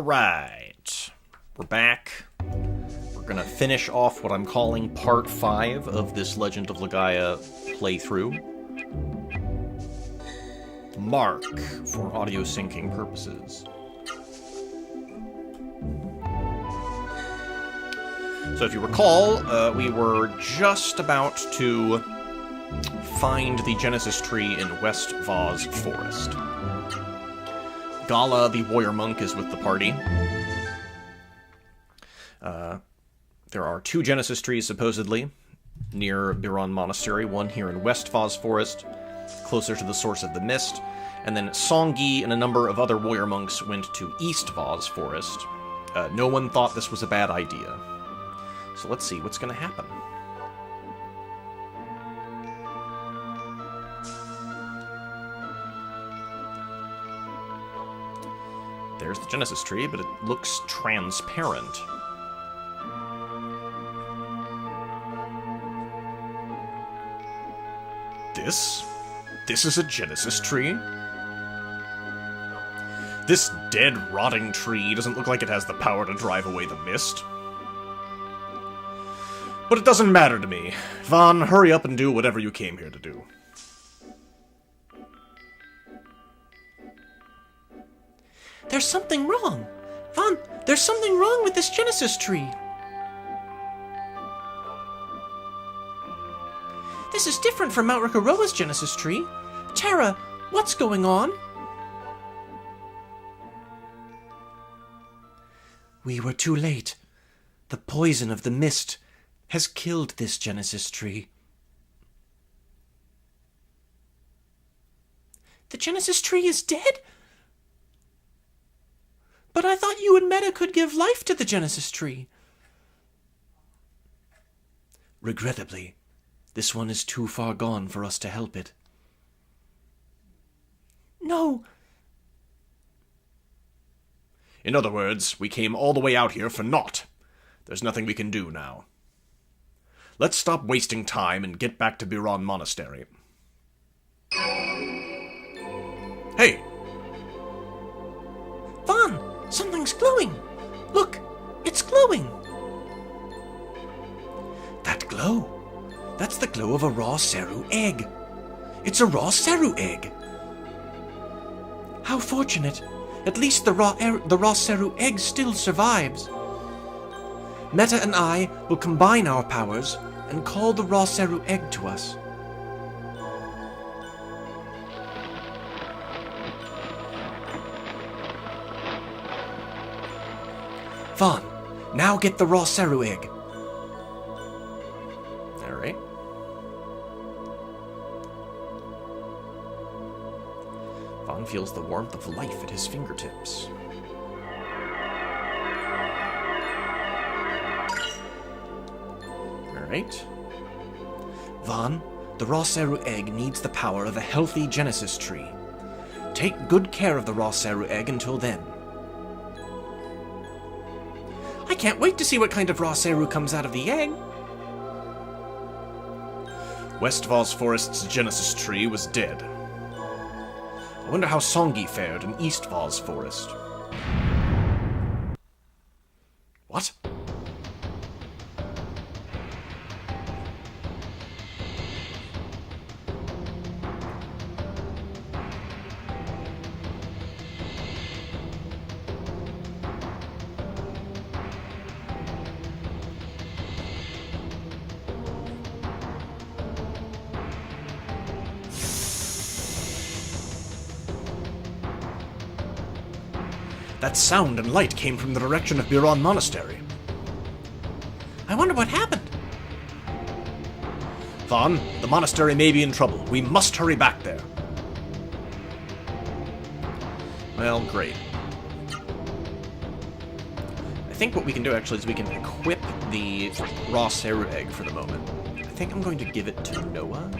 Alright, we're back. We're gonna finish off what I'm calling Part 5 of this Legend of Legaia playthrough. Mark, for audio syncing purposes. So if you recall, we were just about to find the Genesis tree in West Voz Forest. Gala, the warrior monk, is with the party. There are 2 Genesis trees, supposedly, near Biron Monastery, one here in West Voz Forest, closer to the source of the mist, and then Songi and a number of other warrior monks went to East Voz Forest. No one thought this was a bad idea. So let's see what's going to happen. There's the Genesis tree, but it looks transparent. This is a Genesis tree? This dead, rotting tree doesn't look like it has the power to drive away the mist. But it doesn't matter to me. Vaughn, hurry up and do whatever you came here to do. There's something wrong. Vaughn, there's something wrong with this Genesis tree. This is different from Mount Rikaroa's Genesis tree. Terra, what's going on? We were too late. The poison of the mist has killed this Genesis tree. The Genesis tree is dead? But I thought you and Meta could give life to the Genesis tree. Regrettably, this one is too far gone for us to help it. No. In other words, we came all the way out here for naught. There's nothing we can do now. Let's stop wasting time and get back to Biron Monastery. Hey! Vaughn, something's glowing. Look, it's glowing. That glow. That's the glow of a raw Seru egg. It's a raw Seru egg. How fortunate. At least the raw Seru egg still survives. Meta and I will combine our powers and call the raw Seru egg to us. Vaughn, now get the raw Seru egg. Alright. Vaughn feels the warmth of life at his fingertips. Alright. Vaughn, the raw Seru egg needs the power of a healthy Genesis tree. Take good care of the raw Seru egg until then. I can't wait to see what kind of raw Seru comes out of the egg. West Voz Forest's Genesis tree was dead. I wonder how Songi fared in East Voz Forest. What? That sound and light came from the direction of Biron Monastery. I wonder what happened. Vaughn, the monastery may be in trouble. We must hurry back there. Well, great. I think what we can do, actually, is we can equip the raw Seru egg for the moment. I think I'm going to give it to Noah.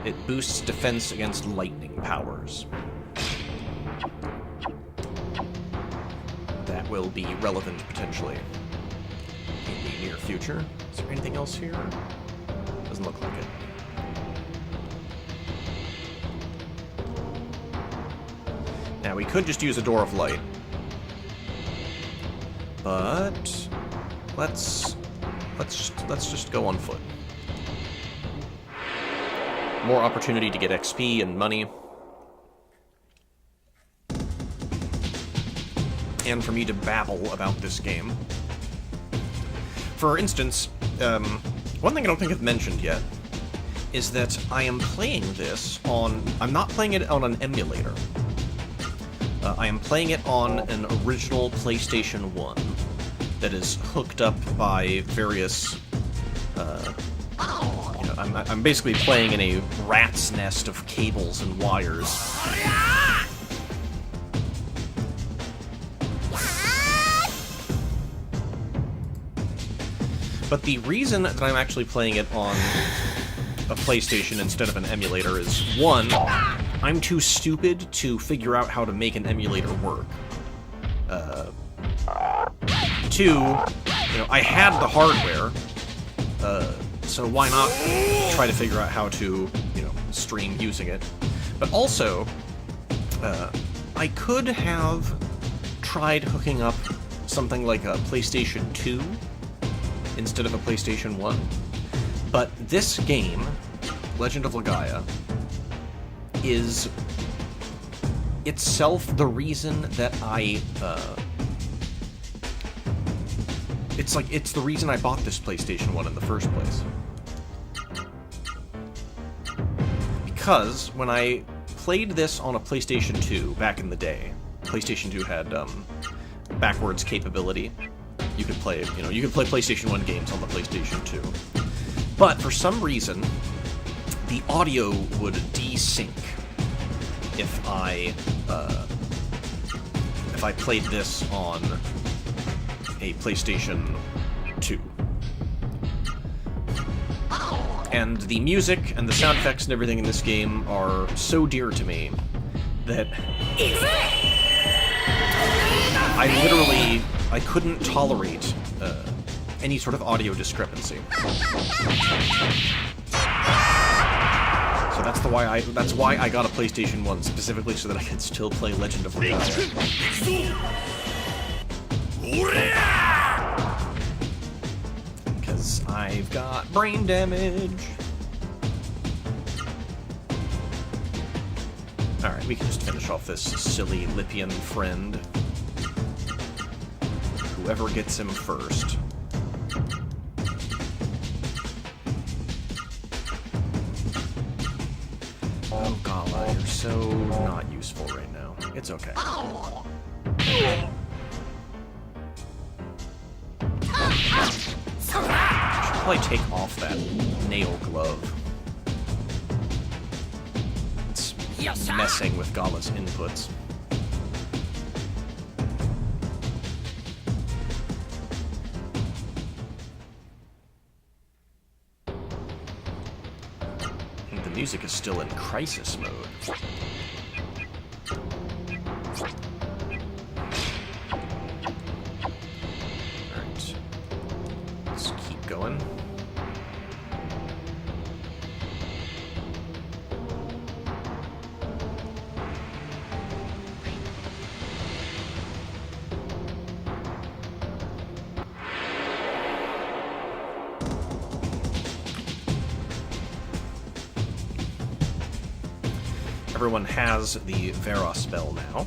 It boosts defense against lightning powers. That will be relevant, potentially, in the near future. Is there anything else here? Doesn't look like it. Now, we could just use a Door of Light. but let's just go on foot. More opportunity to get XP and money. And for me to babble about this game. For instance, one thing I don't think I've mentioned yet is that I am playing this on... I'm not playing it on an emulator. I am playing it on an original PlayStation 1 that is hooked up by various... I'm basically playing in a rat's nest of cables and wires. But the reason that I'm actually playing it on a PlayStation instead of an emulator is, one, I'm too stupid to figure out how to make an emulator work. Two, I had the hardware, so why not try to figure out how to, stream using it. But also, I could have tried hooking up something like a PlayStation 2 instead of a PlayStation 1. But this game, Legend of Legaia, is itself the reason that it's the reason I bought this PlayStation 1 in the first place. Because when I played this on a PlayStation 2 back in the day, PlayStation 2 had backwards capability. You could play PlayStation 1 games on the PlayStation 2. But for some reason, the audio would desync if I played this on a PlayStation 2. And the music and the sound effects and everything in this game are so dear to me that I couldn't tolerate any sort of audio discrepancy. So that's why I got a PlayStation 1, specifically so that I could still play Legend of Legaia. Because I've got brain damage. Alright, we can just finish off this silly Lippian friend. Whoever gets him first. Oh, Gala, you're so not useful right now. It's okay. Should probably take off that nail glove. It's messing with Gala's inputs. The music is still in crisis mode. Alright. Let's keep going. Everyone has the Vera spell now.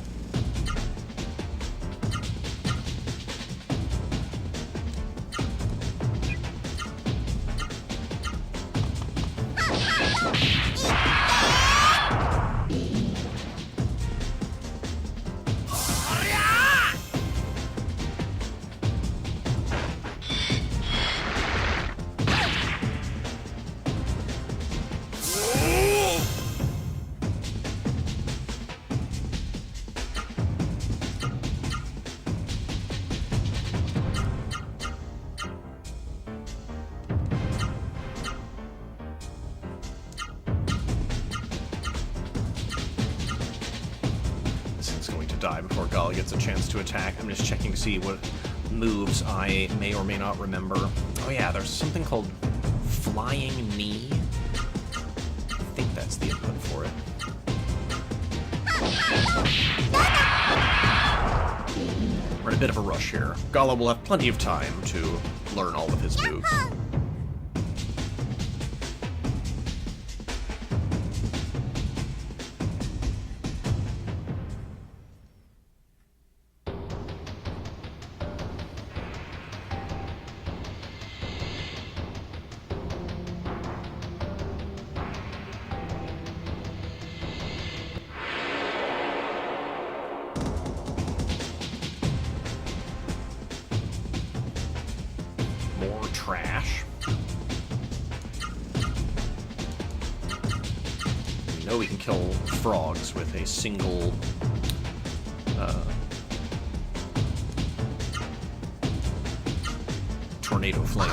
Die before Gala gets a chance to attack. I'm just checking to see what moves I may or may not remember. Oh yeah, there's something called Flying Knee. I think that's the input for it. We're in a bit of a rush here. Gala will have plenty of time to learn all of his moves. More trash. We know we can kill frogs with a single tornado flame.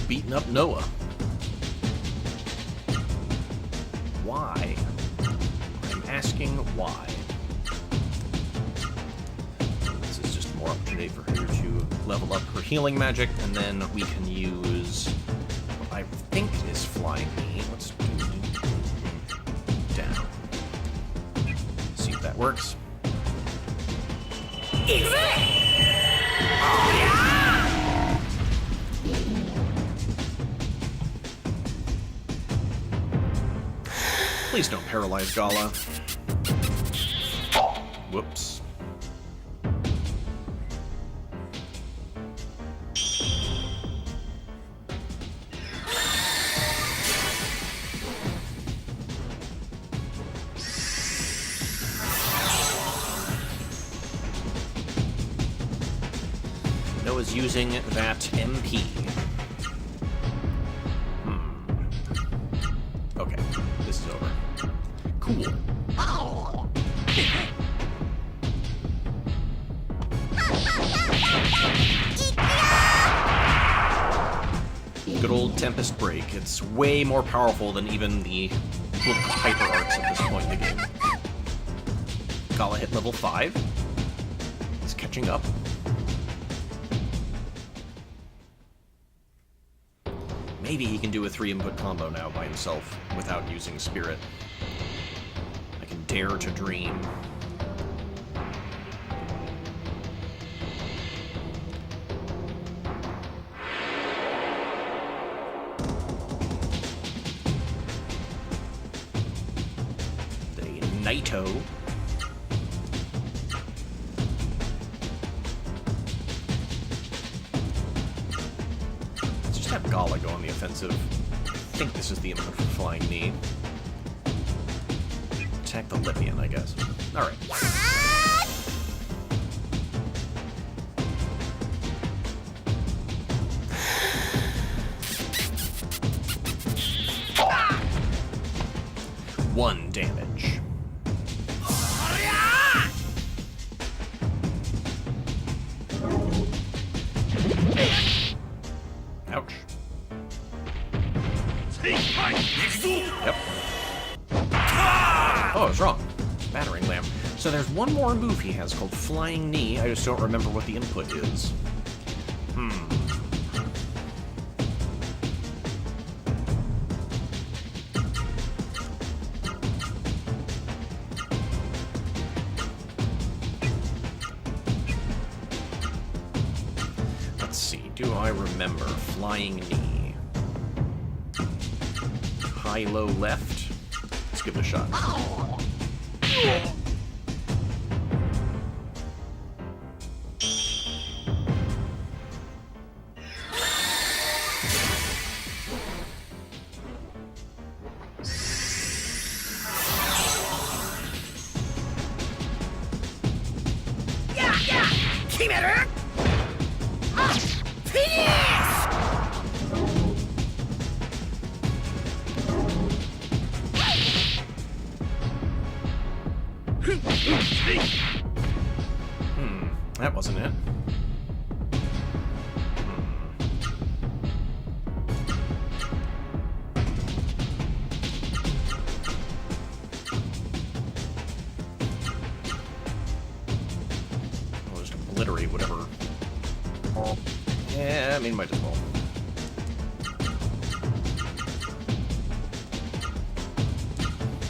Beating up Noah. Why? I'm asking why. This is just more opportunity for her to level up her healing magic, and then we can use what I think is Flying Knee. Let's do down. See if that works. Please don't paralyze Gala. Whoops. Noah's using that MP. Okay, this is over. Cool. Good old Tempest Break. It's way more powerful than even the Hyper Arts at this point in the game. Gala hit level 5. He's catching up. Maybe he can do a 3-input combo now by himself without using Spirit. I can dare to dream. The Naito. Have Gala go on the offensive. I think this is the input for Flying Knee. Attack the Lipian, I guess. Alright. One damage. Ouch. Yep. Oh, I was wrong. Battering Lamb. So there's one more move he has called Flying Knee. I just don't remember what the input is. Let's see. Do I remember Flying Knee? High, low, left. Let's give it a shot. obliterate whatever. Yeah, I mean, might as well.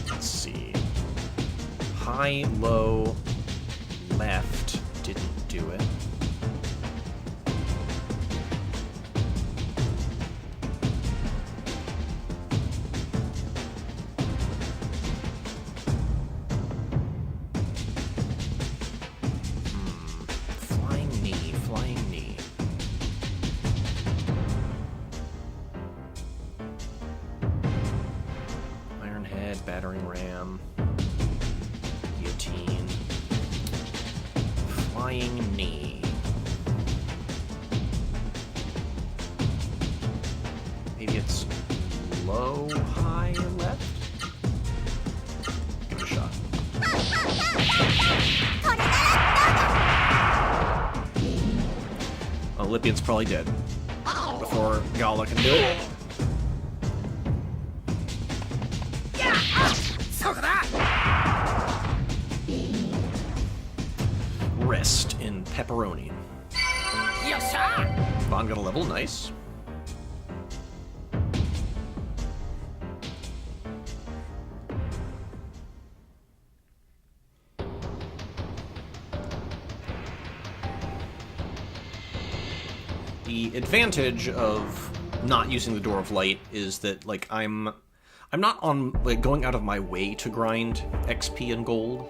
Let's see. High, low, left didn't do it. Flying knee. Iron head, battering ram, guillotine, flying knee. Maybe it's low, high, left? Give it a shot. Olympian's probably dead before Gala can do it. Rest in pepperoni. Vaughn got a level, nice. The advantage of not using the Door of Light is that, like, I'm not on, like, going out of my way to grind XP and gold.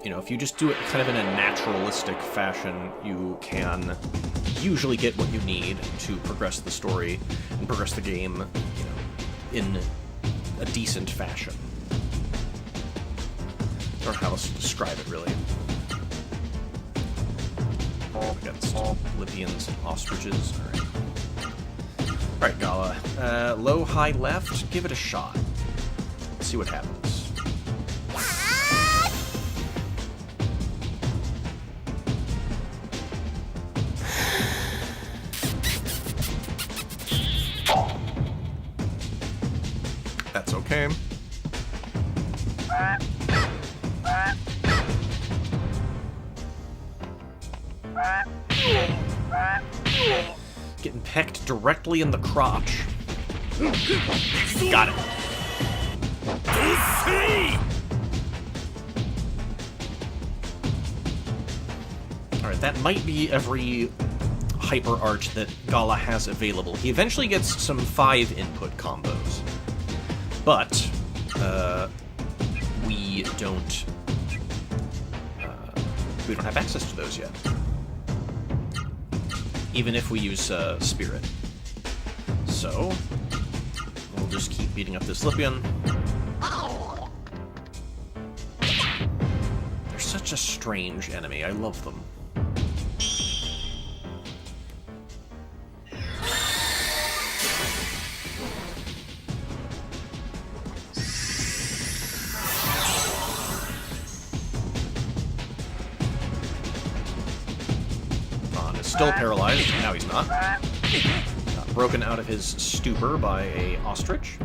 You know, if you just do it kind of in a naturalistic fashion, you can usually get what you need to progress the story and progress the game, you know, in a decent fashion. I don't know how else to describe it, really. Against Libyans and ostriches. Alright, Gala. Low, high, left. Give it a shot. Let's see what happens. That's okay. Getting pecked directly in the crotch. Got it. Alright, that might be every hyper art that Gala has available. He eventually gets some 5-input combos. But, we don't have access to those yet. Even if we use Spirit. So, we'll just keep beating up this Lipian. They're such a strange enemy. I love them. Still paralyzed. Now he's not. Got broken out of his stupor by a ostrich.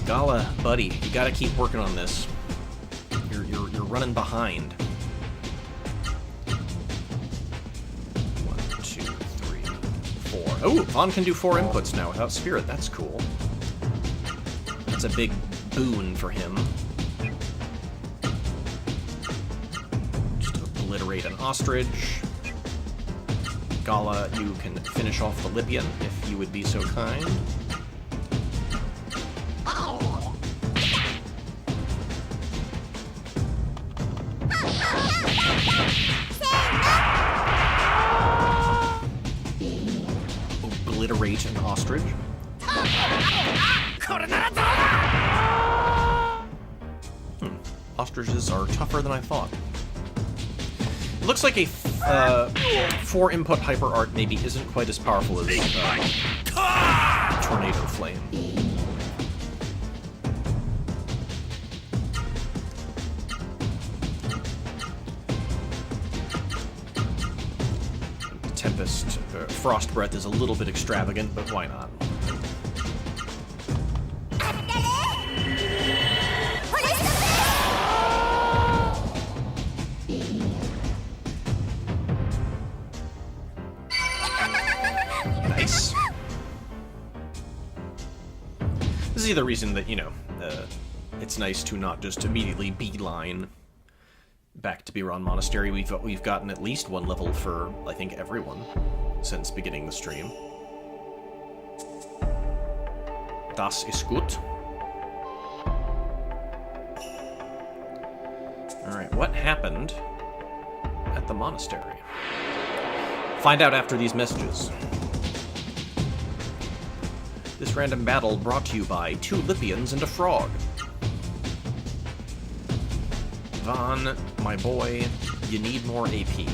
Gala, buddy, you gotta keep working on this. You're running behind. 1, 2, 3, 4. Oh, Vaughn can do 4 inputs now without Spirit. That's cool. That's a big boon for him. Just obliterate an ostrich. Gala, you can finish off the Lipian, if you would be so kind. Obliterate an ostrich. Ostriches are tougher than I thought. It looks like a 4-input hyper art maybe isn't quite as powerful as Tornado Flame. Tempest, Frost Breath is a little bit extravagant, but why not? Nice. This is the reason that, you know, it's nice to not just immediately beeline back to Biron Monastery. We've gotten at least one level for, I think, everyone since beginning the stream. Das ist gut. Alright, what happened at the monastery? Find out after these messages. This random battle brought to you by 2 Lipians and a frog. Vaughn, my boy, you need more AP.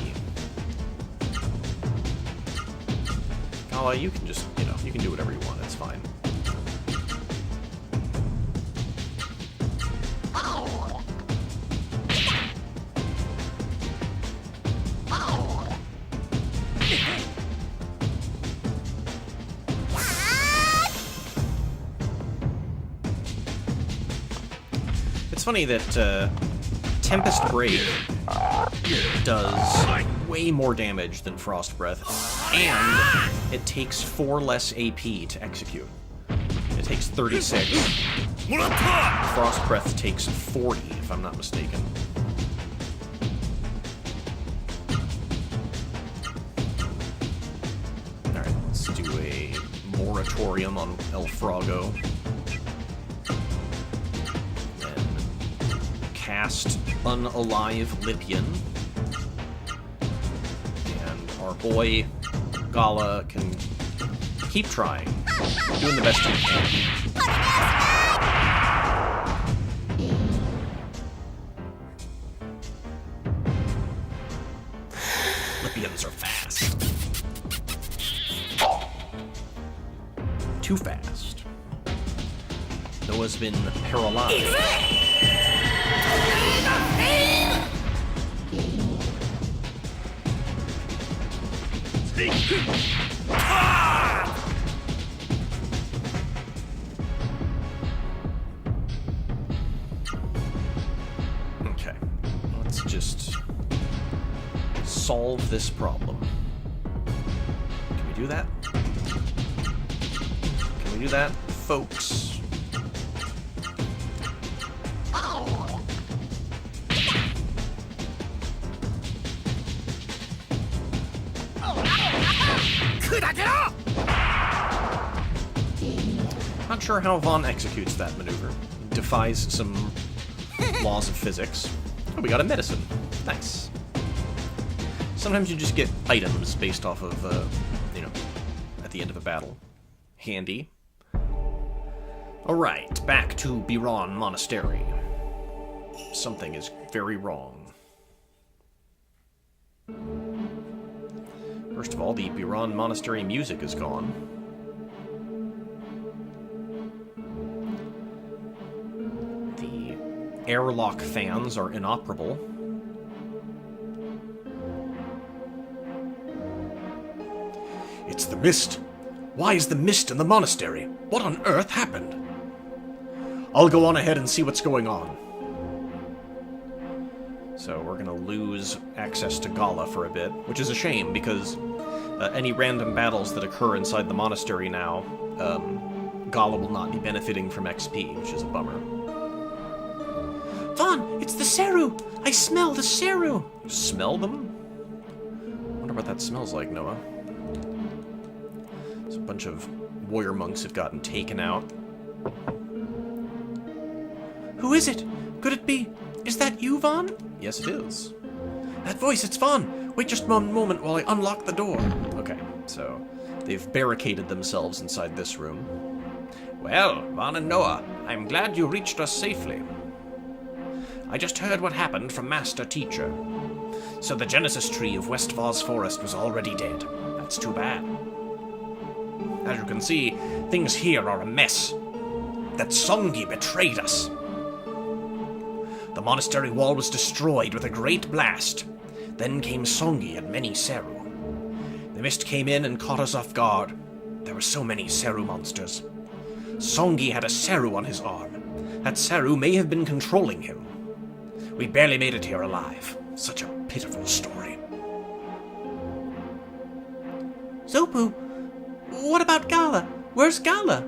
Gala, you can just, you know, you can do whatever you want, it's fine. It's funny that Tempest Break does way more damage than Frost Breath, and it takes 4 less AP to execute. It takes 36. Frost Breath takes 40, if I'm not mistaken. Alright, let's do a moratorium on El Frogo. Cast Unalive Lipian. And our boy Gala can keep trying. Doing the best he can. Lipians are fast. Too fast. Noah's been paralyzed. Okay, let's just solve this problem. Can we do that? Can we do that, folks? Not sure how Vaughn executes that maneuver. Defies some laws of physics. Oh, we got a medicine. Nice. Sometimes you just get items based off of, you know, at the end of a battle. Handy. Alright, back to Biron Monastery. Something is very wrong. First of all, the Biron Monastery music is gone. The airlock fans are inoperable. It's the mist. Why is the mist in the monastery? What on earth happened? I'll go on ahead and see what's going on. So we're gonna lose access to Gala for a bit, which is a shame, because any random battles that occur inside the monastery now, Gala will not be benefiting from XP, which is a bummer. Vaughn, it's the Seru! I smell the Seru! Smell them? Wonder what that smells like, Noah. So a bunch of warrior monks have gotten taken out. Who is it? Could it be? Is that you, Vaughn? Yes, it is. That voice, it's Vaughn! Wait just one moment while I unlock the door. Okay, so they've barricaded themselves inside this room. Well, Vaughn and Noah, I'm glad you reached us safely. I just heard what happened from Master Teacher. So the Genesis tree of West Voz Forest was already dead. That's too bad. As you can see, things here are a mess. That Songi betrayed us. The monastery wall was destroyed with a great blast. Then came Songi and many Seru. mist came in and caught us off guard. There were so many Seru monsters. Songi had a Seru on his arm. That Seru may have been controlling him. We barely made it here alive. Such a pitiful story. Zopu, what about Gala? Where's Gala?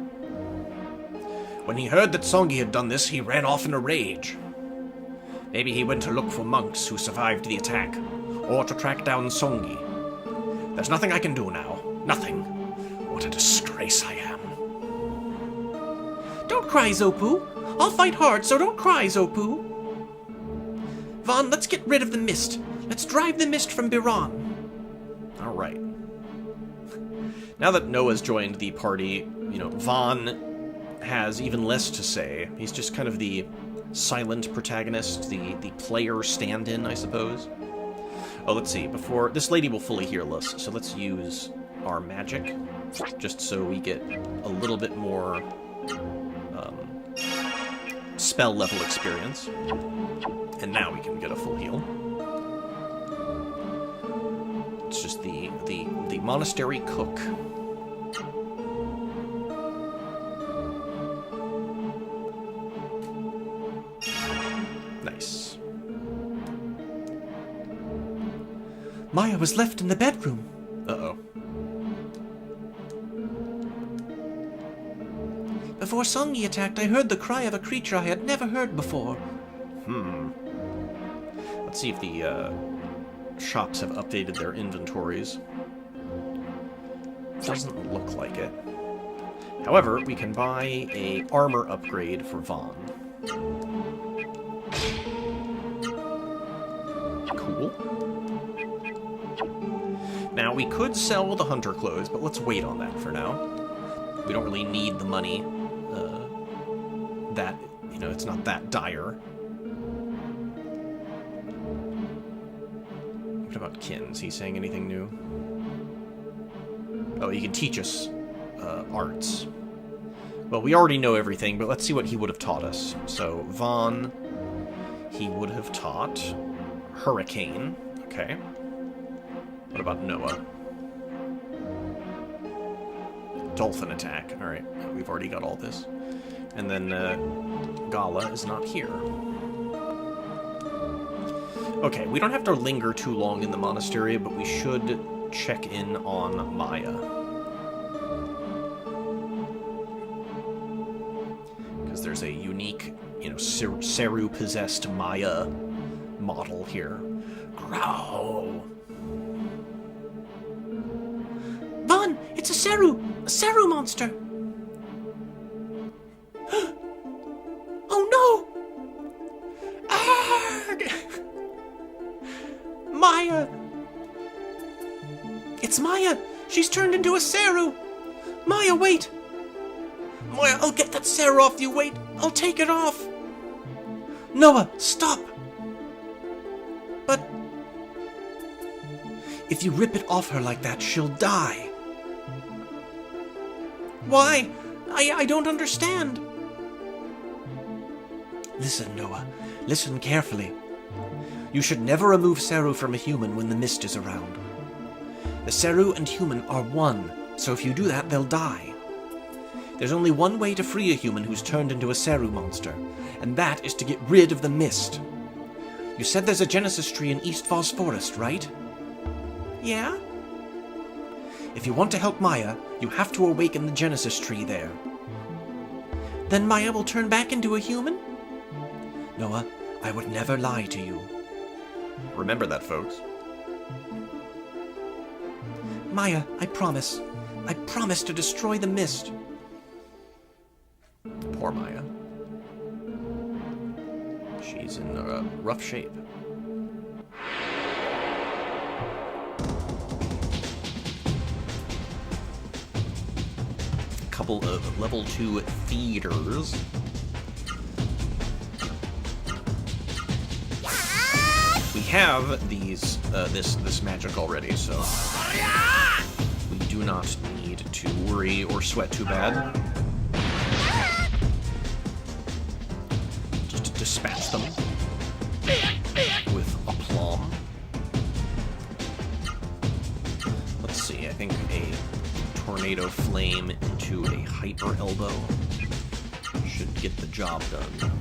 When he heard that Songi had done this, he ran off in a rage. Maybe he went to look for monks who survived the attack, or to track down Songi. There's nothing I can do now. Nothing. What a disgrace I am. Don't cry, Zopu. I'll fight hard, so don't cry, Zopu. Vaughn, let's get rid of the mist. Let's drive the mist from Biran. All right. Now that Noah's joined the party, Vaughn has even less to say. He's just kind of the silent protagonist, the player stand-in, I suppose. Oh, let's see. Before this lady will fully heal us, so let's use our magic, just so we get a little bit more spell level experience. And now we can get a full heal. It's just the monastery cook. Nice. Maya was left in the bedroom. Uh-oh. Before Songi attacked, I heard the cry of a creature I had never heard before. Let's see if the shops have updated their inventories. Doesn't look like it. However, we can buy a armor upgrade for Vaughn. Cool. Now, we could sell the hunter clothes, but let's wait on that for now. We don't really need the money. It's not that dire. What about Kin? Is he saying anything new? Oh, he can teach us arts. Well, we already know everything, but let's see what he would have taught us. So, Vaughn, he would have taught Hurricane. Okay. What about Noah? Dolphin attack. Alright, we've already got all this. And then Gala is not here. Okay, we don't have to linger too long in the monastery, but we should check in on Maya. Because there's a unique, Seru-possessed Maya model here. Growl! Vaughn, it's a Seru monster. Oh no! Arrgh! Maya! It's Maya! She's turned into a Seru! Maya, wait! Maya, I'll get that Seru off you, wait! I'll take it off! Noah, stop! But if you rip it off her like that, she'll die. Why? I don't understand. Listen, Noah. Listen carefully. You should never remove Seru from a human when the mist is around. The Seru and human are one, so if you do that, they'll die. There's only one way to free a human who's turned into a Seru monster, and that is to get rid of the mist. You said there's a Genesis tree in East Voz Forest, right? Yeah? If you want to help Maya, you have to awaken the Genesis tree there. Then Maya will turn back into a human? Noah, I would never lie to you. Remember that, folks. Maya, I promise. I promise to destroy the mist. Poor Maya. She's in rough shape. Couple of level 2 theaters. We have these this magic already, so we do not need to worry or sweat too bad. Just dispatch them with aplomb. Let's see. tornado flame into a hyper elbow. Should get the job done.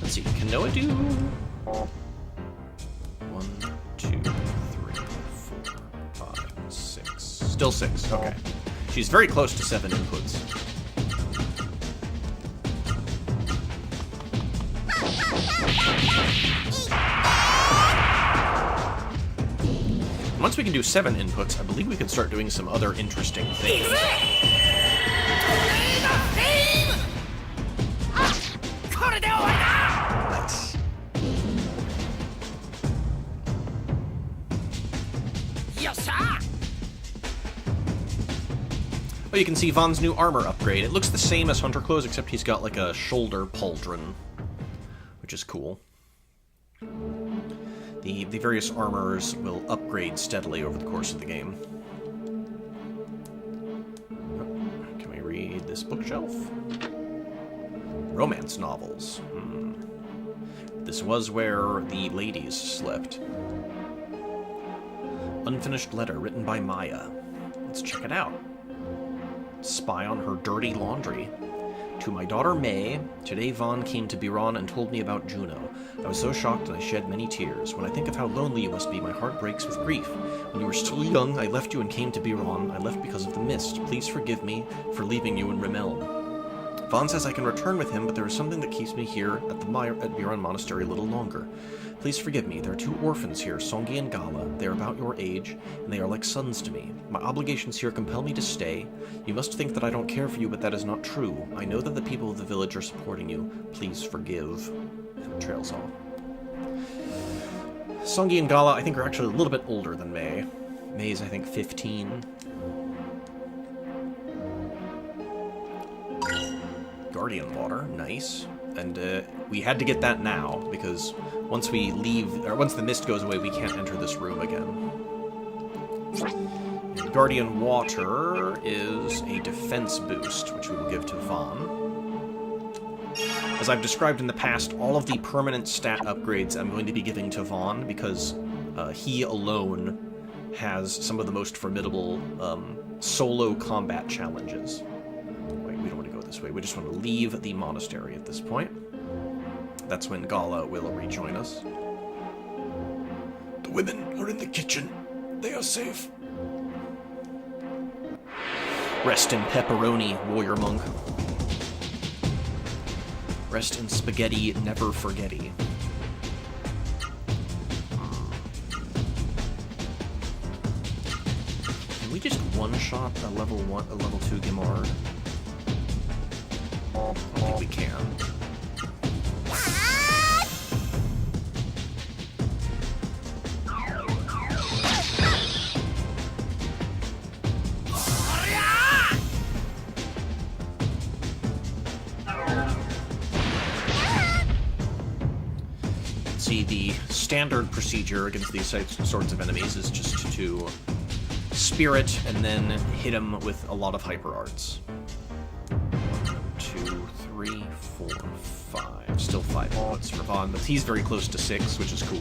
Let's see, can Noah do 1, 2, 3, 4, 5, 6. Still 6, okay. She's very close to 7 inputs. Once we can do 7 inputs, I believe we can start doing some other interesting things. Nice. Oh, you can see Vaughn's new armor upgrade. It looks the same as Hunter Clothes, except he's got like a shoulder pauldron, which is cool. The various armors will upgrade steadily over the course of the game. Can we read this bookshelf? Romance novels. This was where the ladies slept. Unfinished letter written by Maya. Let's check it out. Spy on her dirty laundry. To my daughter May, today Vaughn came to Biron and told me about Juno. I was so shocked and I shed many tears. When I think of how lonely you must be, my heart breaks with grief. When you were still young, I left you and came to Biron. I left because of the mist. Please forgive me for leaving you in Rimmel. Vaughn says I can return with him, but there is something that keeps me here at Biron Monastery a little longer. Please forgive me. There are 2 orphans here, Songi and Gala. They are about your age, and they are like sons to me. My obligations here compel me to stay. You must think that I don't care for you, but that is not true. I know that the people of the village are supporting you. Please forgive. And it trails off. Songi and Gala, I think, are actually a little bit older than May. May's, I think, 15. Guardian water, nice. And we had to get that now, because once we leave, or once the mist goes away, we can't enter this room again. And Guardian water is a defense boost, which we will give to Vaughn. As I've described in the past, all of the permanent stat upgrades I'm going to be giving to Vaughn, because he alone has some of the most formidable solo combat challenges. This way. We just want to leave the monastery at this point. That's when Gala will rejoin us. The women are in the kitchen. They are safe. Rest in pepperoni, warrior monk. Rest in spaghetti, never forgetty. Can we just one-shot a level 2 Gimard? I think we can. See, the standard procedure against these sorts of enemies is just to spirit and then hit them with a lot of hyper arts. 2, 3, 4, 5. Still 5 inputs for Vaughn, but he's very close to 6, which is cool.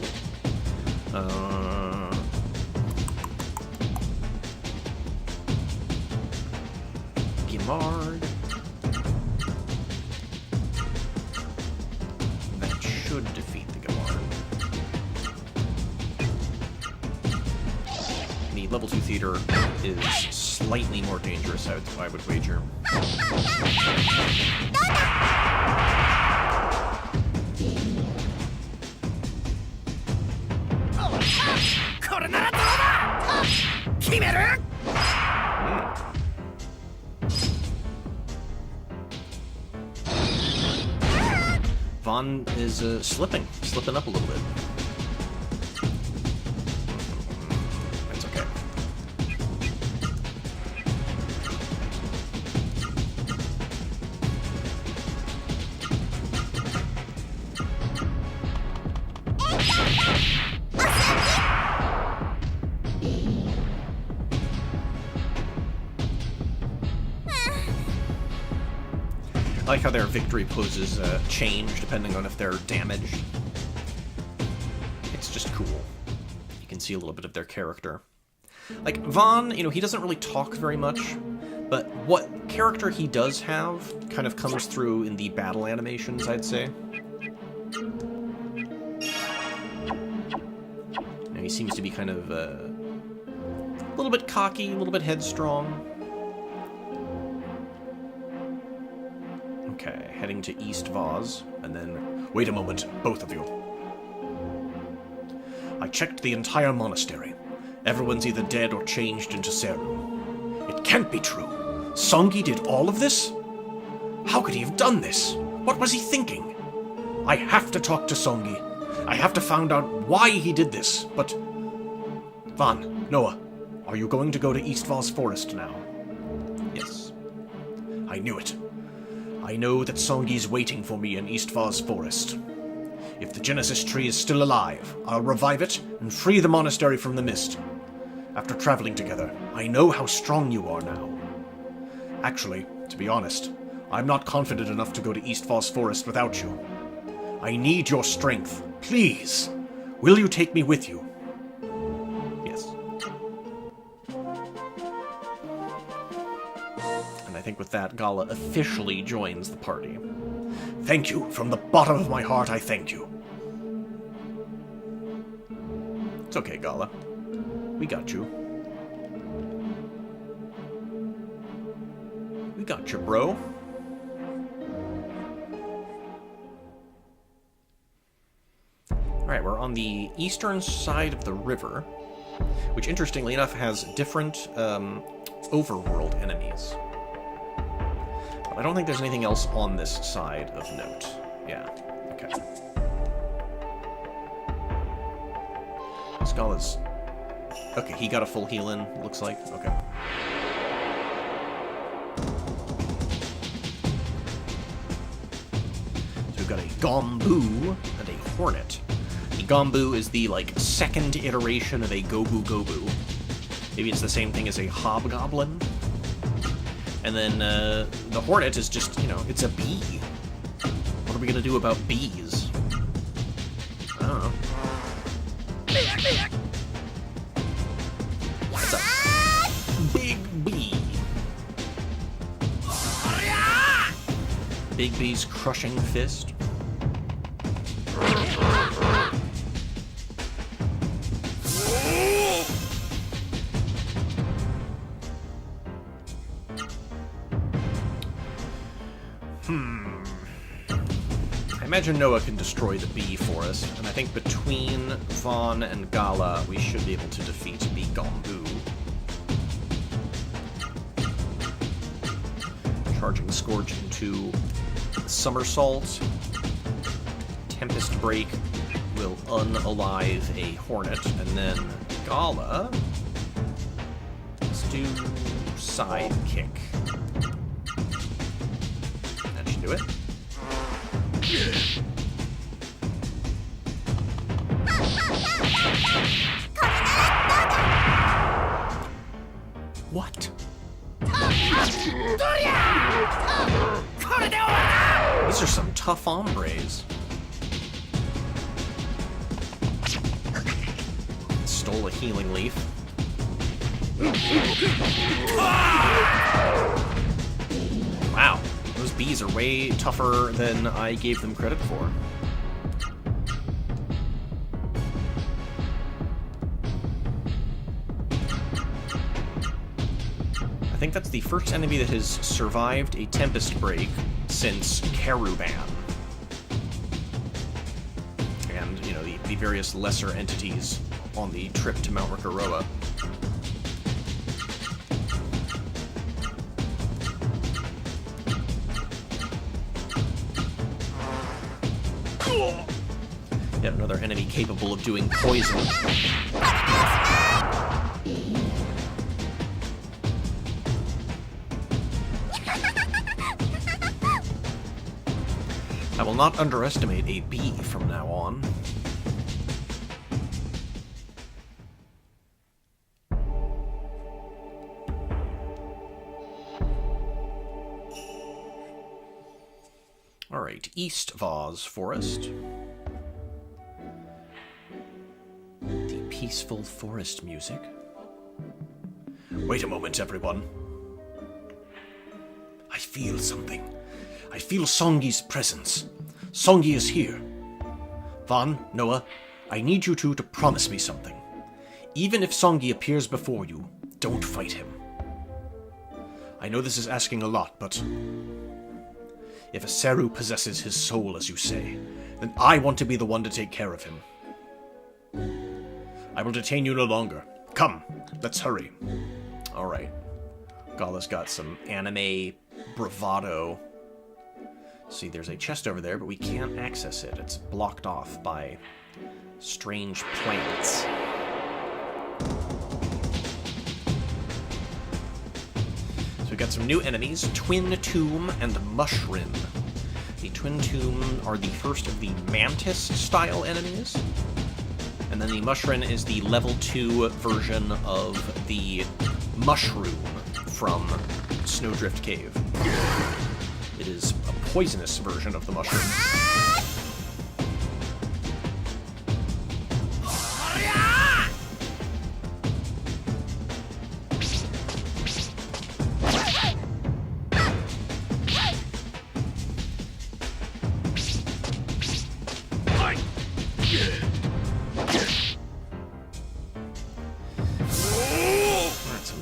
Gimard. That should defeat the Gimard. The level 2 theater is slightly more dangerous, I would wager. Vaughn is slipping up a little bit. That's okay. I like how their victory poses change depending on if they're damaged. It's just cool. You can see a little bit of their character. Like, Vaughn, he doesn't really talk very much, but what character he does have kind of comes through in the battle animations, I'd say. He seems to be kind of a little bit cocky, a little bit headstrong. Okay, heading to East Voz, and then... Wait a moment, both of you. I checked the entire monastery. Everyone's either dead or changed into Seru. It can't be true. Songi did all of this? How could he have done this? What was he thinking? I have to talk to Songi. I have to find out why he did this, but... Vaughn, Noah, are you going to go to East Voz Forest now? Yes. I knew it. I know that Songi's waiting for me in East Voz Forest. If the Genesis tree is still alive, I'll revive it and free the monastery from the mist. After traveling together, I know how strong you are now. Actually, to be honest, I'm not confident enough to go to East Voz Forest without you. I need your strength. Please, will you take me with you? Yes. And I think with that, Gala officially joins the party. Thank you. From the bottom of my heart, I thank you. It's okay, Gala. We got you. We got you, bro. Alright, we're on the eastern side of the river, which interestingly enough has different overworld enemies. But I don't think there's anything else on this side of note. Yeah, okay. Scala's... Okay, he got a full heal-in, looks like. Okay. So we've got a Gombu and a Hornet. The Gombu is the, second iteration of a Gobu Gobu. Maybe it's the same thing as a Hobgoblin. And then, the Hornet is just, it's a bee. What are we gonna do about bees? I don't know. What's up? Big bee. Big B's crushing fist. I imagine Noah can destroy the bee for us, and I think between Vaughn and Gala, we should be able to defeat the Gombu. Charging Scourge into Somersault. Tempest Break will unalive a Hornet, and then Gala, let's do Sidekick. That should do it. What? These are some tough hombres. Stole a healing leaf. Wow, those bees are way tougher than I gave them credit for. I think that's the first enemy that has survived a Tempest Break since Caruban. And, the various lesser entities on the trip to Mount Rikaroa. Yet another enemy capable of doing poison. I will not underestimate a bee from now on. Alright, East Voz Forest. The peaceful forest music. Wait a moment, everyone. I feel something. I feel Songi's presence. Songi is here. Vaughn, Noah, I need you two to promise me something. Even if Songi appears before you, don't fight him. I know this is asking a lot, but if a Seru possesses his soul, as you say, then I want to be the one to take care of him. I will detain you no longer. Come, let's hurry. Alright. Gala's got some anime bravado. See, there's a chest over there, but we can't access it. It's blocked off by strange plants. So we've got some new enemies, Twin Tomb and Mushroom. The Twin Tomb are the first of the Mantis-style enemies. And then the Mushroom is the level 2 version of the Mushroom from Snowdrift Cave. It is a poisonous version of the Mushroom.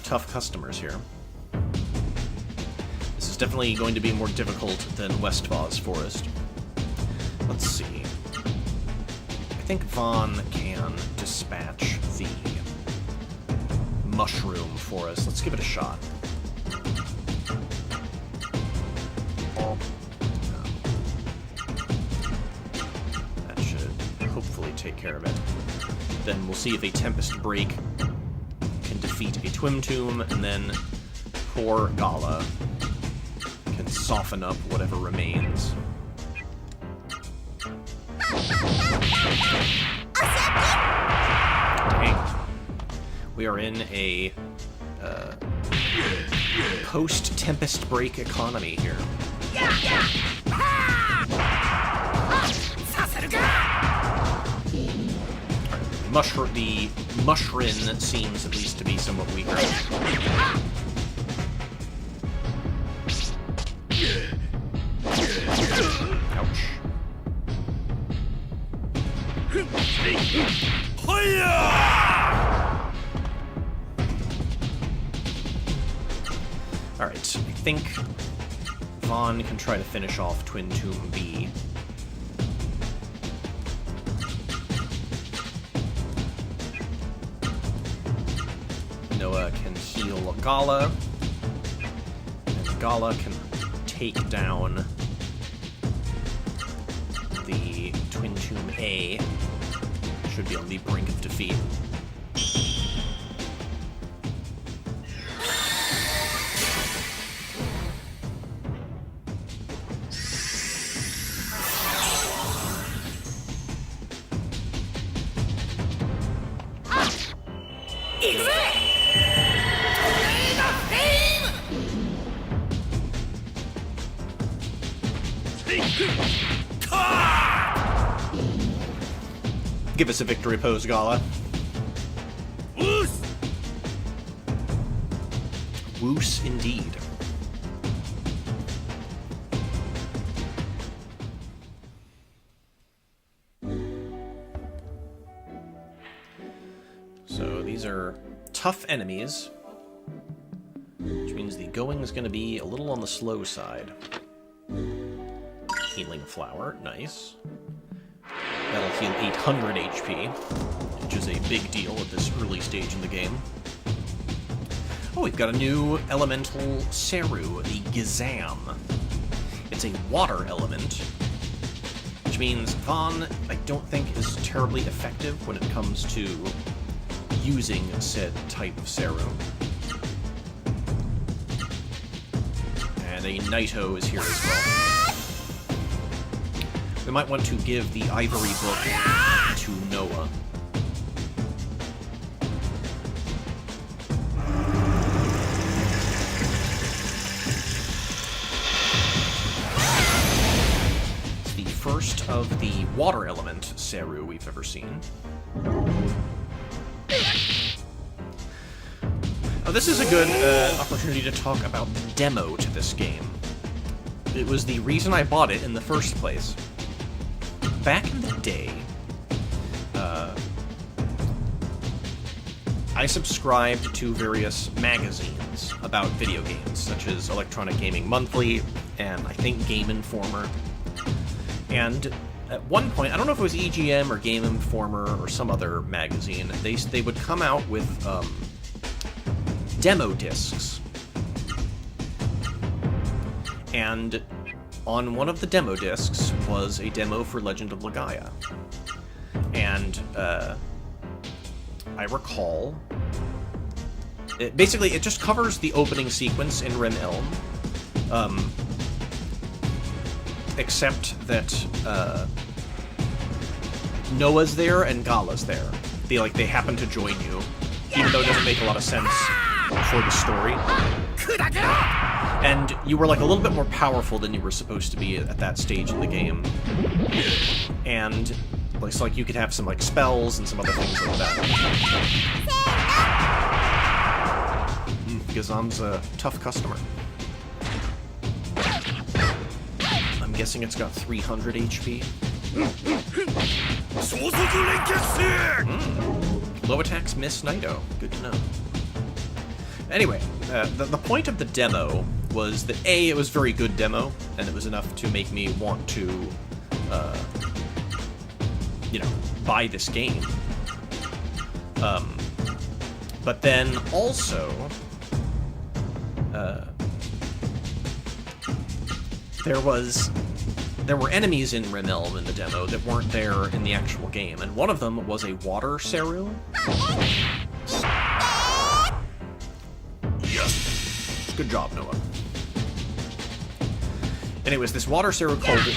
Tough customers here. This is definitely going to be more difficult than West Voz Forest. Let's see. I think Vaughn can dispatch the mushroom for us. Let's give it a shot. That should hopefully take care of it. Then we'll see if a Tempest Break defeat a Twin Tomb, and then poor Gala can soften up whatever remains. Dang. We are in a post-Tempest Break economy here. The mushroom seems at least to be somewhat weaker. Ouch. Alright, I think Vaughn can try to finish off Twin Tomb B. Noah can heal Gala, and Gala can take down the Twin Tomb A. Should be on the brink of defeat. Give us a victory pose, Gala. Woos indeed. So these are tough enemies, which means the going is going to be a little on the slow side. Healing Flower, nice. That'll heal 800 HP, which is a big deal at this early stage in the game. Oh, we've got a new elemental Seru, the Gizam. It's a water element, which means Vaughn, I don't think, is terribly effective when it comes to using said type of Seru. And a Naito is here as well. We might want to give the Ivory Book to Noah. It's the first of the water element Seru we've ever seen. Oh, this is a good opportunity to talk about the demo to this game. It was the reason I bought it in the first place. Back in the day, I subscribed to various magazines about video games, such as Electronic Gaming Monthly and I think Game Informer. And at one point, I don't know if it was EGM or Game Informer or some other magazine, they would come out with demo discs. And on one of the demo discs was a demo for Legend of Legaia. And I recall, it just covers the opening sequence in Rim Elm, except that Noah's there and Gala's there. They happen to join you, even though it doesn't make a lot of sense for the story. And you were like a little bit more powerful than you were supposed to be at that stage in the game. And it's like you could have some like spells and some other things like that. Gazam's a tough customer. I'm guessing it's got 300 HP. Low attacks miss Naito. Good to know. Anyway, the point of the demo was that A, it was a very good demo, and it was enough to make me want to, buy this game. But then also, there were enemies in Rim Elm in the demo that weren't there in the actual game, and one of them was a water Seru. Good job, Noah. Anyways, this water Seru called the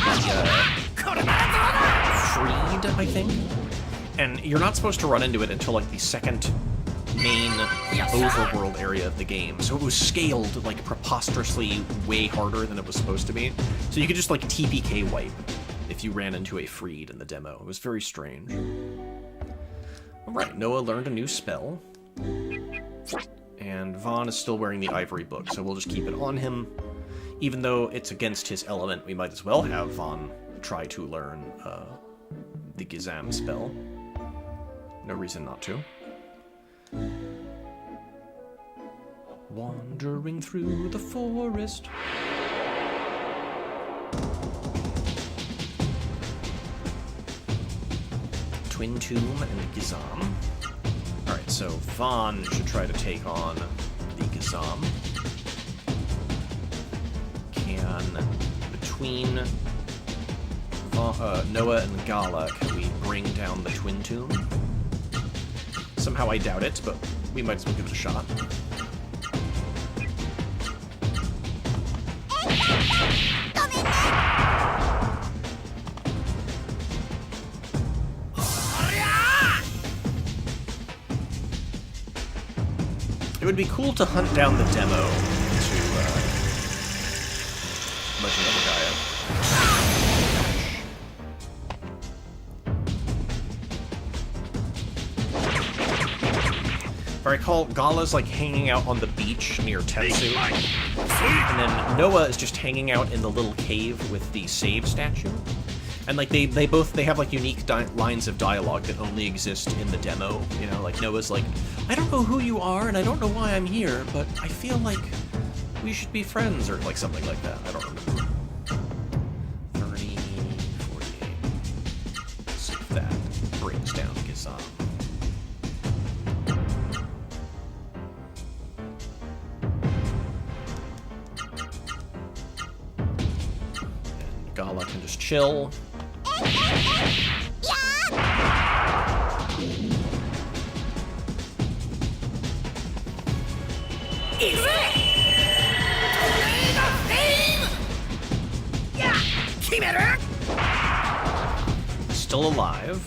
Freed, I think? And you're not supposed to run into it until, like, the second main overworld area of the game. So it was scaled, like, preposterously way harder than it was supposed to be. So you could just, like, TPK wipe if you ran into a Freed in the demo. It was very strange. Alright, Noah learned a new spell. And Vaughn is still wearing the ivory book, so we'll just keep it on him. Even though it's against his element, we might as well have Vaughn try to learn the Gizam spell. No reason not to. Wandering through the forest. Twin Tomb and Gizam. Alright, so Vaughn should try to take on the Gizam. Between Noah and Gala, can we bring down the Twin Tomb? Somehow I doubt it, but we might as well give it a shot. It would be cool to hunt down the demo to Legend of Legaia. If I recall, Gala's like hanging out on the beach near Tetsu, and then Noah is just hanging out in the little cave with the save statue. And like they have like unique lines of dialogue that only exist in the demo. You know, like Noah's like, I don't know who you are and I don't know why I'm here, but I feel like we should be friends, or like something like that. I don't remember. 30, 48. Let's see if that brings down Gizam. And Gala can just chill. Still alive.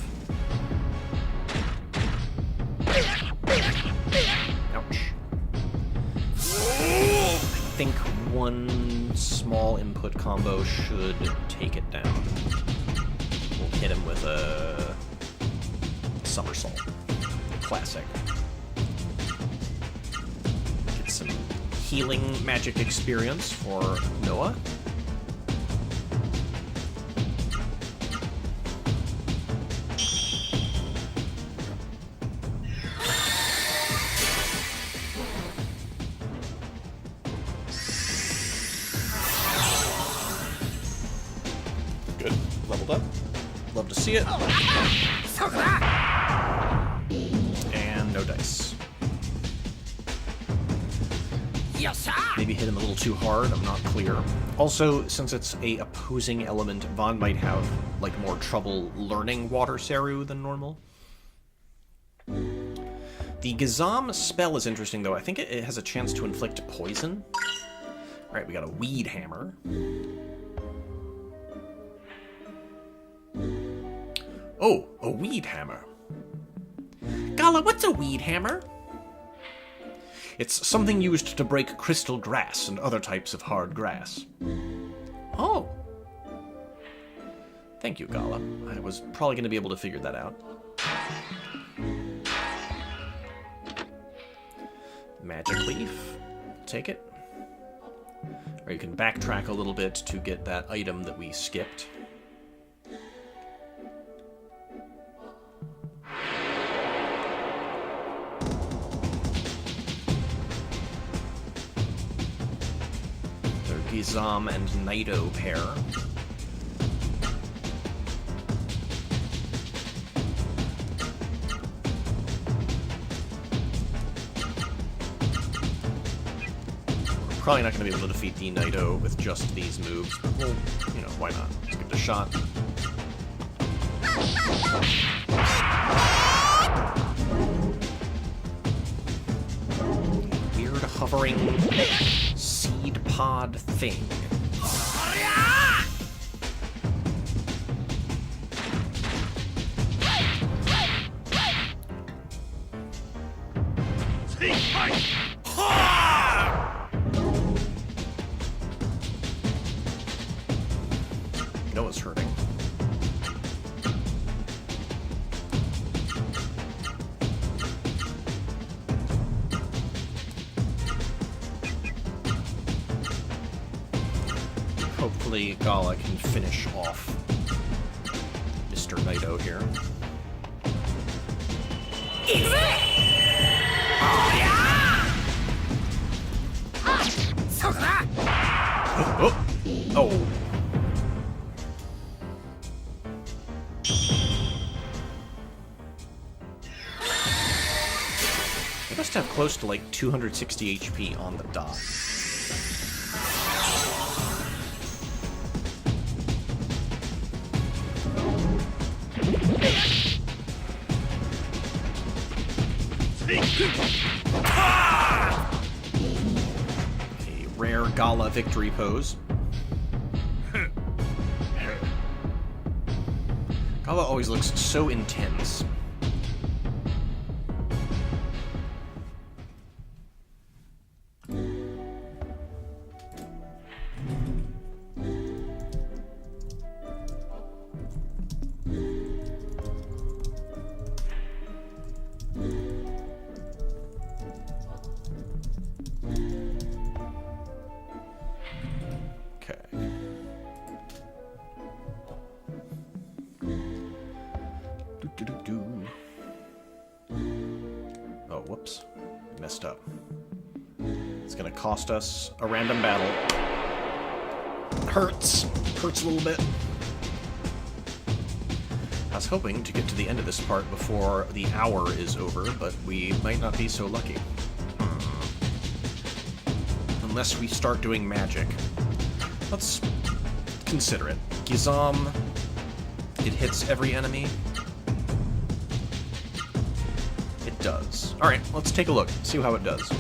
Ouch. I think one small input combo should take it down. We'll hit him with a somersault. Classic. some healing magic experience for Noah. Good. Leveled up. Love to see it. And no dice. Maybe hit him a little too hard, I'm not clear. Also, since it's a opposing element, Vaughn might have, like, more trouble learning Water Seru than normal. The Gazam spell is interesting, though. I think it has a chance to inflict poison. Alright, we got a Weed Hammer. Oh, a Weed Hammer. Gala, what's a Weed Hammer? It's something used to break crystal grass and other types of hard grass. Oh. Thank you, Gala. I was probably going to be able to figure that out. Magic Leaf. Take it. Or you can backtrack a little bit to get that item that we skipped. Gizam and Nido pair. We're probably not going to be able to defeat the Nido with just these moves, but we'll, you know, why not? Let's give it a shot. Weird hovering seed pod thing. Noah's hurting. Hopefully Gala can finish off Mr. Nido here. Oh! Oh! They must have close to like 260 HP on the dot. A rare Gala victory pose. Gala always looks so intense. Oh, whoops. Messed up. It's gonna cost us a random battle. Hurts. Hurts a little bit. I was hoping to get to the end of this part before the hour is over, but we might not be so lucky. Unless we start doing magic. Let's consider it. Gizam. It hits every enemy. It does. Alright, let's take a look. See how it does.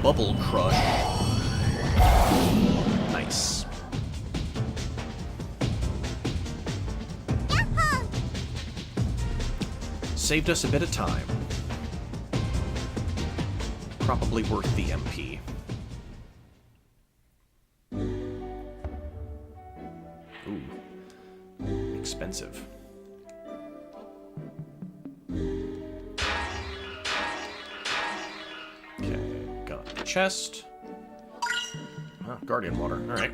Bubble Crush. saved us a bit of time. Probably worth the MP. Ooh. Expensive. Okay, got the chest. Oh, Guardian Water, alright.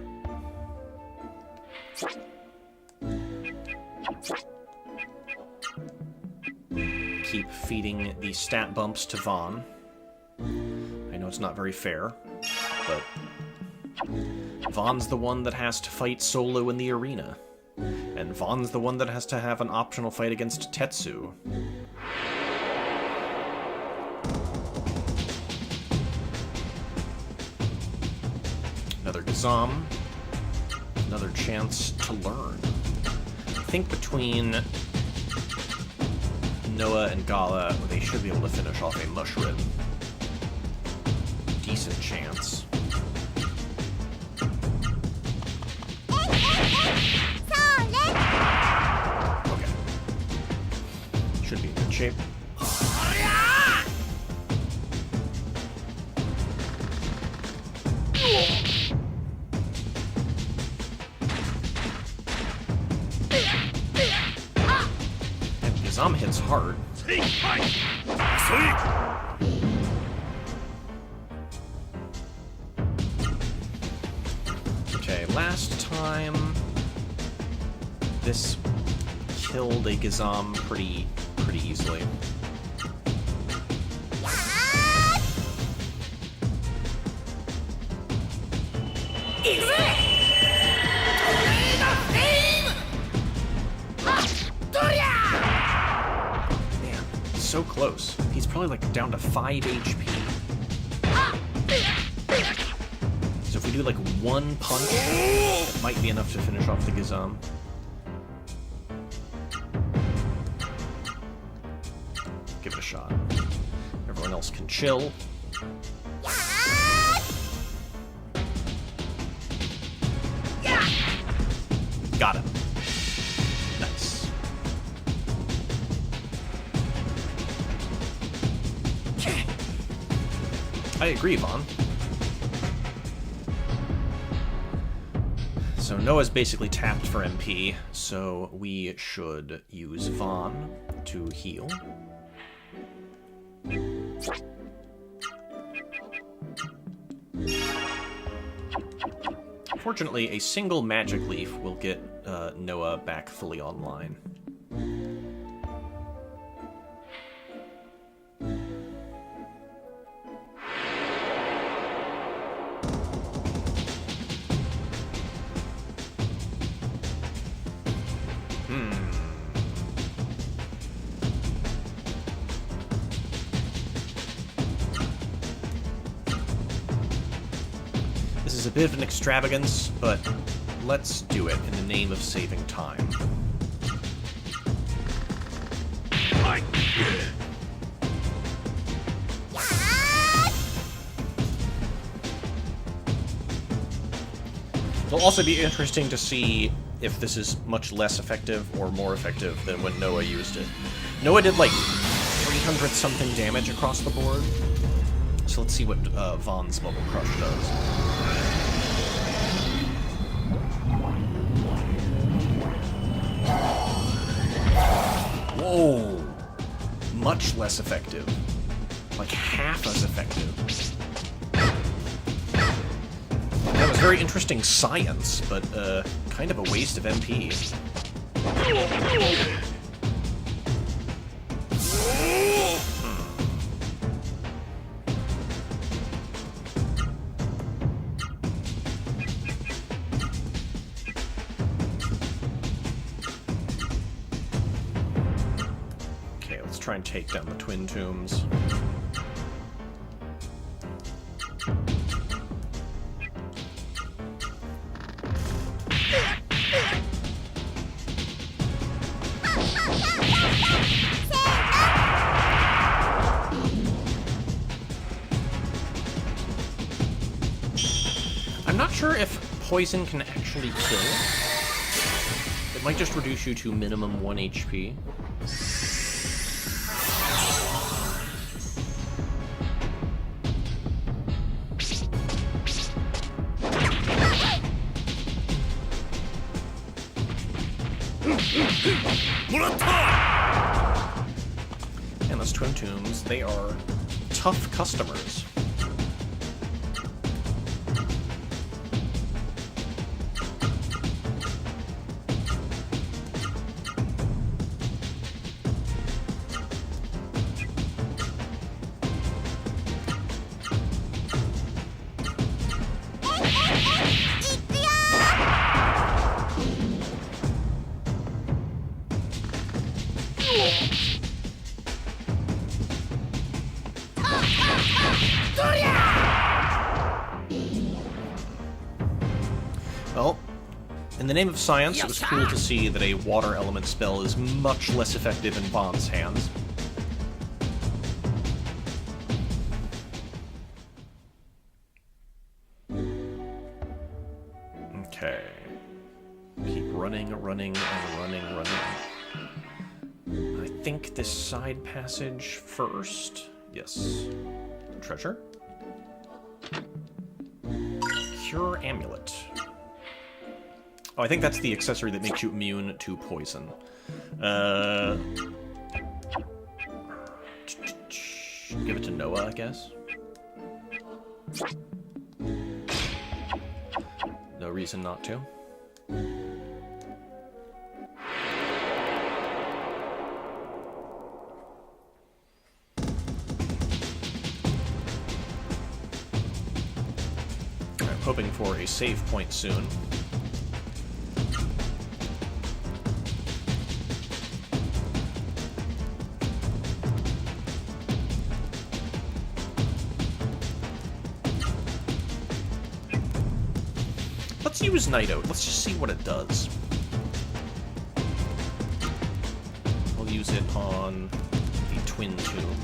Keep feeding the stat bumps to Vaughn. I know it's not very fair, but Vaughn's the one that has to fight solo in the arena. And Vaughn's the one that has to have an optional fight against Tetsu. Another Gazam. Another chance to learn. I think between Noah and Gala, they should be able to finish off a Mushroom. Decent chance. Okay. Should be in good shape. And Gazam hits hard. Okay, last time this killed a Gazam pretty easily. Man, so close. He's probably like down to 5 HP. So if we do like one punch, it might be enough to finish off the Gazam. Give it a shot. Everyone else can chill. Got him. Nice. I agree, Vaughn. So Noah's basically tapped for MP, so we should use Vaughn to heal. Fortunately, a single magic leaf will get Noah back fully online. This is a bit of an extravagance, but let's do it in the name of saving time. It'll also be interesting to see if this is much less effective or more effective than when Noah used it. Noah did like 300-something damage across the board. So let's see what Vaughn's Bubble Crush does. Whoa! Much less effective. Like half as effective. That was very interesting science, but kind of a waste of MP. Okay, let's try and take down the Twin Tombs. I'm not sure if poison can actually kill. It might just reduce you to minimum 1 HP. And those twin tombs, they are tough customers. Well, in the name of science, it was cool to see that a water element spell is much less effective in Vaughn's hands. Okay. Keep running, running, and running, running. I think this side passage first. Yes. Treasure. Cure amulet. Oh, I think that's the accessory that makes you immune to poison. Give it to Noah, I guess. No reason not to. I'm hoping for a save point soon. Let's use Night Out. Let's just see what it does. We'll use it on the Twin Tomb.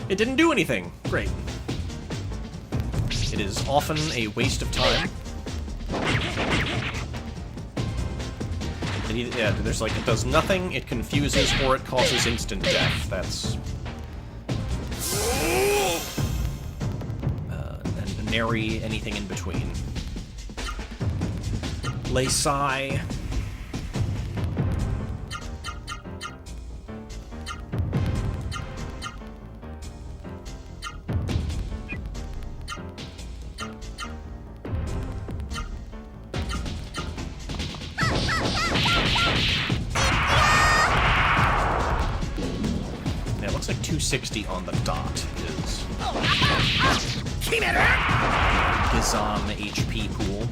It didn't do anything. Great. It is often a waste of time. Yeah, there's like, it does nothing, it confuses, or it causes instant death. That's... and nary anything in between. Lay sigh. Yeah, it looks like 260 on the dot is Gizam HP pool.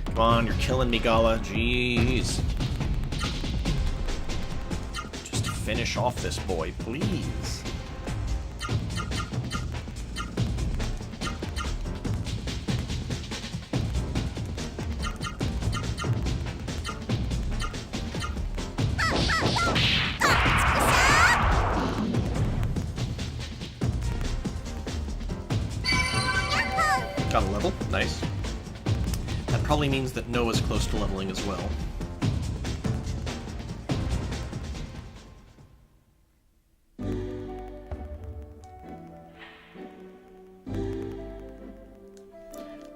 Come on, you're killing me, Gala. Jeez. Just finish off this boy, please. Got a level. Nice. That probably means that Noah's close to leveling as well.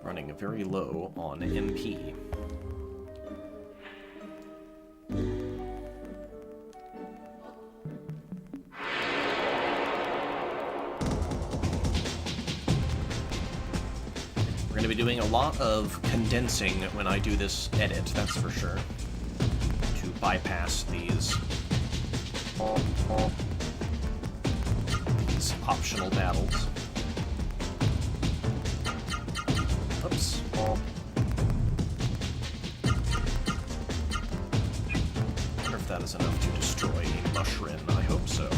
Running very low on MP. We're going to be doing a lot of condensing when I do this edit, that's for sure, to bypass these optional battles. Oops. I wonder if that is enough to destroy a mushroom. I hope so.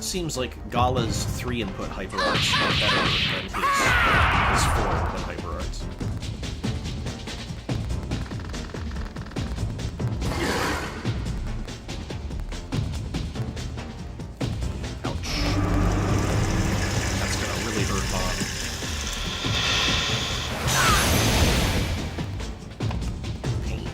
seems like Gala's 3-input hyper arts are better than his 4-input hyper arts. Ouch. That's gonna really hurt Vaughn. Pain.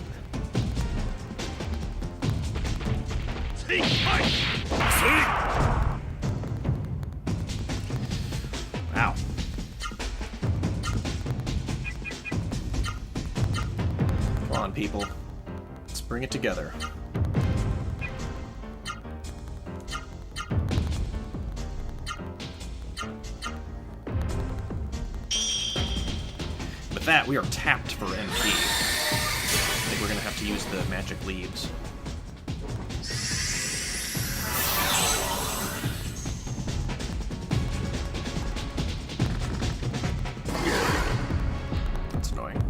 Ow. Come on, people. Let's bring it together. With that, we are tapped for MP. I think we're gonna have to use the magic leaves. That's annoying.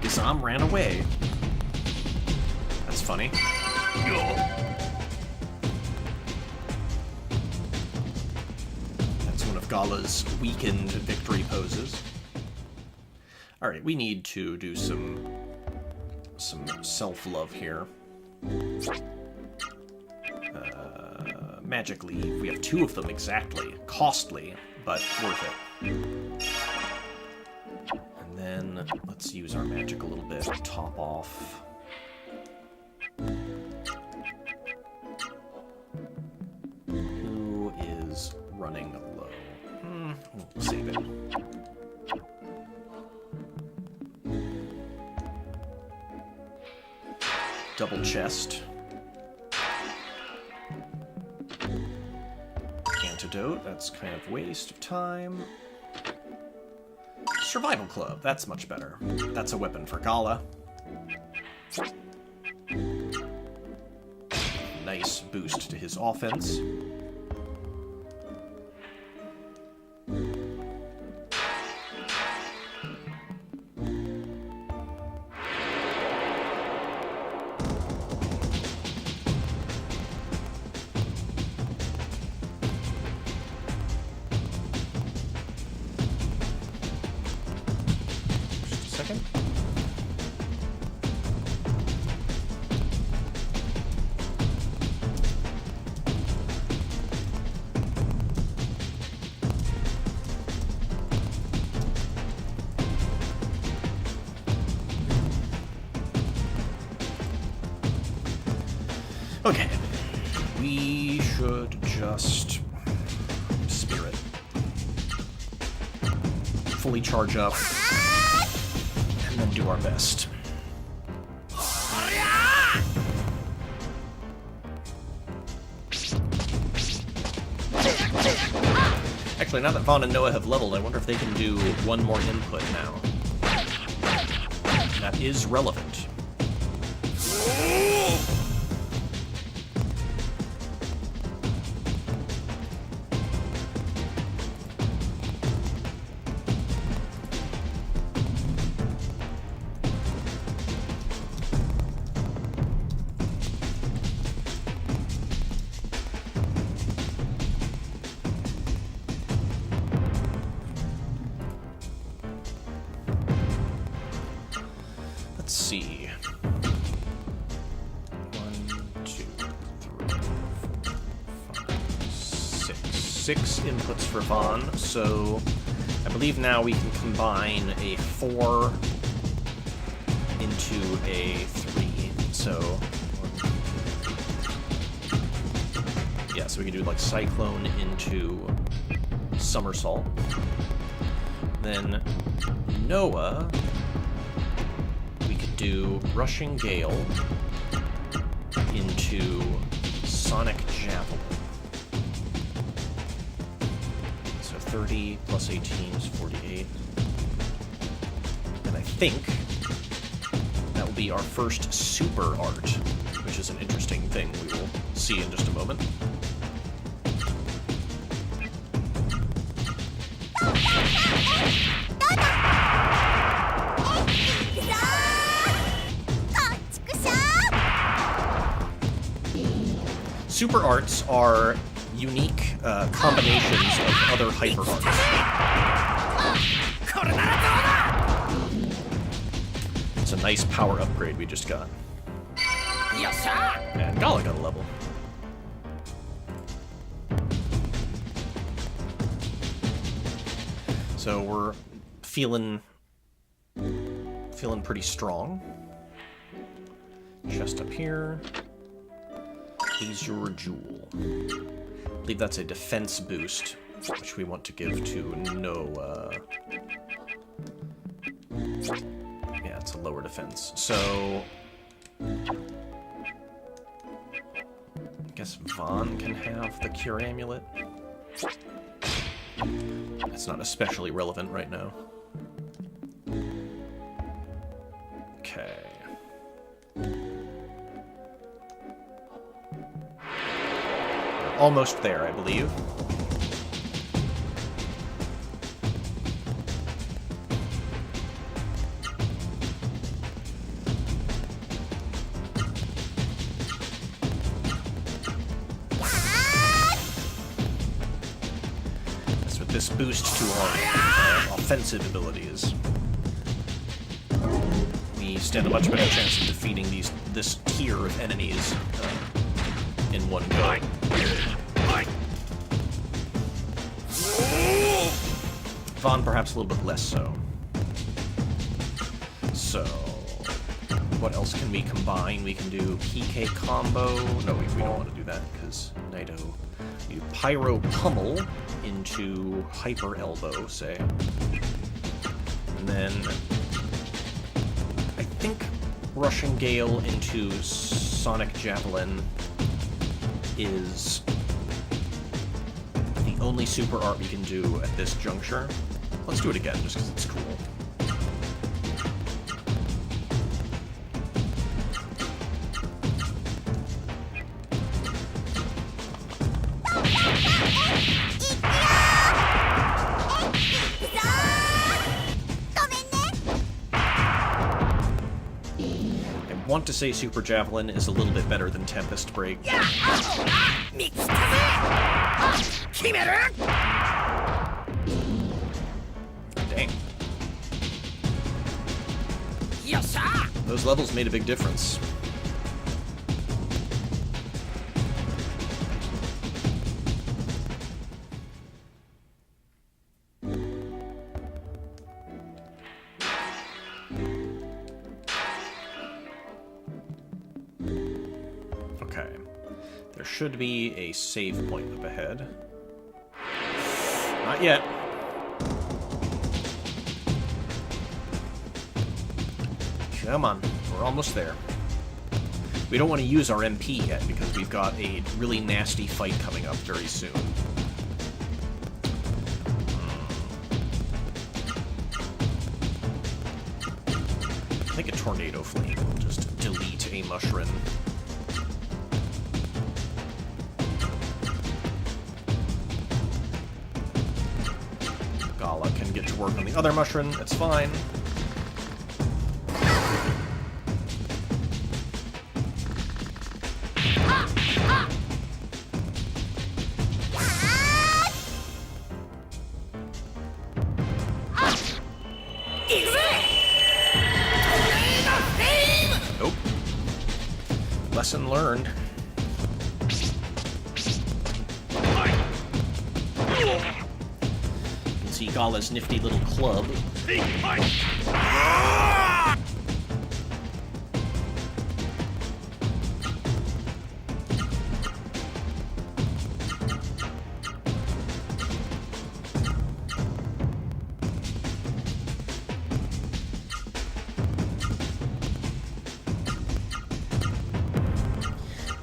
Gizam ran away. That's funny. That's one of Gala's weakened victory poses. Alright, we need to do some self-love here. Magic leave. We have 2 of them exactly. Costly, but worth it. And then let's use our magic a little bit. Top off. Who is running low? We'll save it. Double chest. Antidote, that's kind of waste of time. Survival Club, that's much better. That's a weapon for Gala. Nice boost to his offense. Second. Okay. We should just spirit. Fully charge up. And then do our best. Actually, now that Vaughn and Noah have leveled, I wonder if they can do 1 more input now. That is relevant. Let's see. 1, 2, 3, 4, 5, 6. 6 inputs for Vaughn, so I believe now we can combine a 4 into a 3. So, yeah, so we can do like Cyclone into Somersault. Then Noah, we could do Rushing Gale into Sonic Javelin. So 30 plus 18 is 48. And I think that will be our first super art, which is an interesting thing we will see in just a moment. super arts are unique combinations of other hyper arts. It's a nice power upgrade we just got. And Gala got a level. So we're feeling pretty strong. Chest up here. Azure Jewel. I believe that's a defense boost, which we want to give to Noah. Yeah, it's a lower defense. So I guess Vaughn can have the Cure Amulet. It's not especially relevant right now. Okay. We're almost there, I believe. This boost to our offensive abilities. We stand a much better chance of defeating this tier of enemies in one go. Vaughn perhaps a little bit less so. So, what else can we combine? We can do PK combo. No, we don't want to do that because Naito. You Pyro Pummel into Hyper Elbow, say. And then I think Russian Gale into Sonic Javelin is the only super art we can do at this juncture. Let's do it again, just because it's cool. I want to say Super Javelin is a little bit better than Tempest Break. Dang. Those levels made a big difference. Should be a save point up ahead. Not yet. Come on, we're almost there. We don't want to use our MP yet because we've got a really nasty fight coming up very soon. I think a Tornado Flame will just delete a mushroom. Gala can get to work on the other mushroom, it's fine. Nope. Lesson learned. See Gala's nifty little club.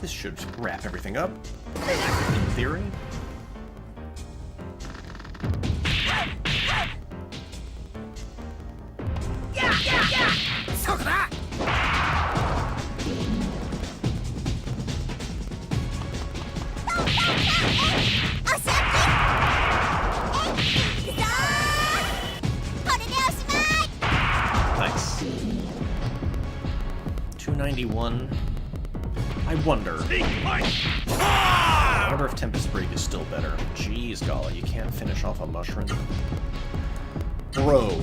This should wrap everything up, in theory. Nice. 291. I wonder if Tempest Break is still better. Jeez, Gala, you can't finish off a mushroom. Bro.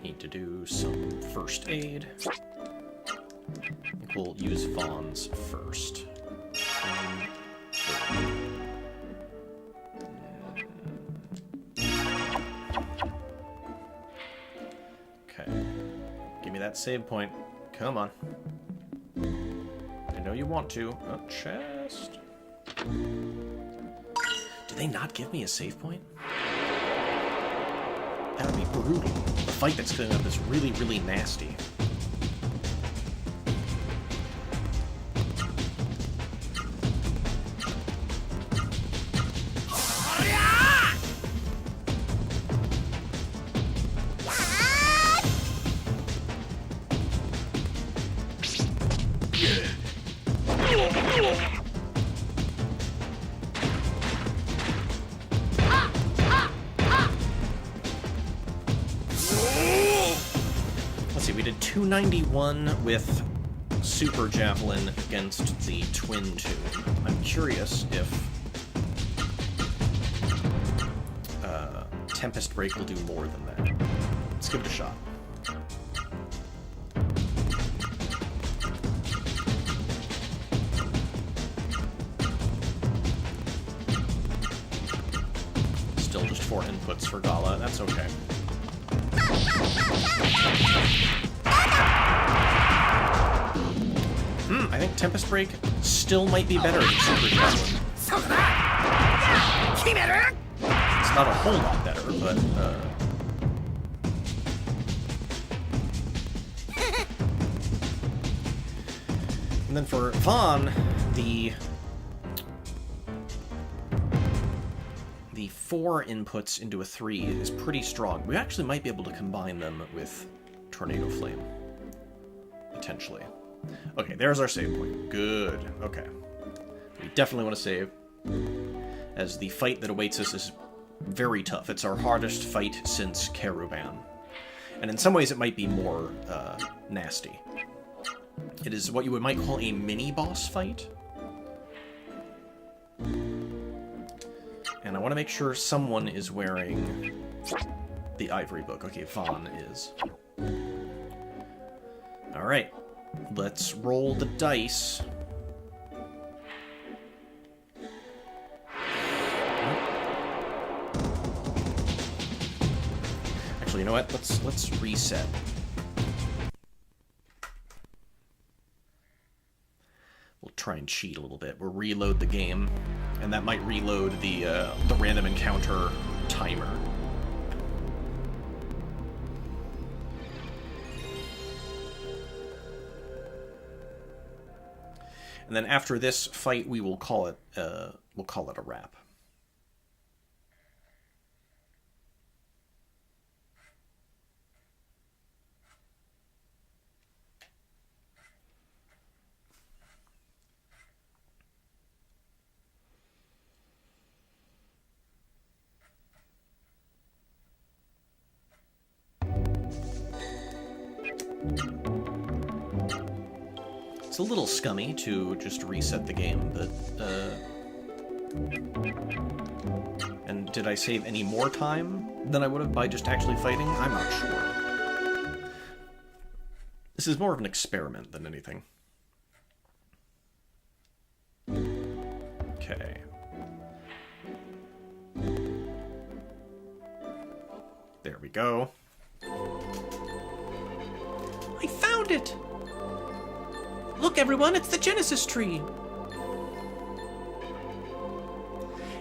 Need to do some first aid. I think we'll use Vaughn's first. Okay. Give me that save point. Come on. I know you want to. A chest. Did they not give me a save point? That would be brutal. The fight that's coming up is really, really nasty. Let's see, we did 291 with Super Javelin against the Twin Tune. I'm curious if Tempest Break will do more than that. Let's give it a shot. Still just 4 inputs for Gala, that's okay. I think Tempest Break still might be better than Super Javelin. It's not a whole lot better, but and then for Vaughn, the 4 inputs into a 3 is pretty strong. We actually might be able to combine them with Tornado Flame. Potentially. Okay, there's our save point. Good. Okay. We definitely want to save, as the fight that awaits us is very tough. It's our hardest fight since Caravan. And in some ways it might be more nasty. It is what you might call a mini-boss fight. And I want to make sure someone is wearing the Ivory Book. Okay, Vaughn is. Alright. Let's roll the dice. Actually, you know what? Let's reset. We'll try and cheat a little bit. We'll reload the game, and that might reload the random encounter timer. And then after this fight, we will call it a wrap. It's a little scummy to just reset the game, but, and did I save any more time than I would have by just actually fighting? I'm not sure. This is more of an experiment than anything. Okay. There we go. I found it! Look, everyone, it's the Genesis tree!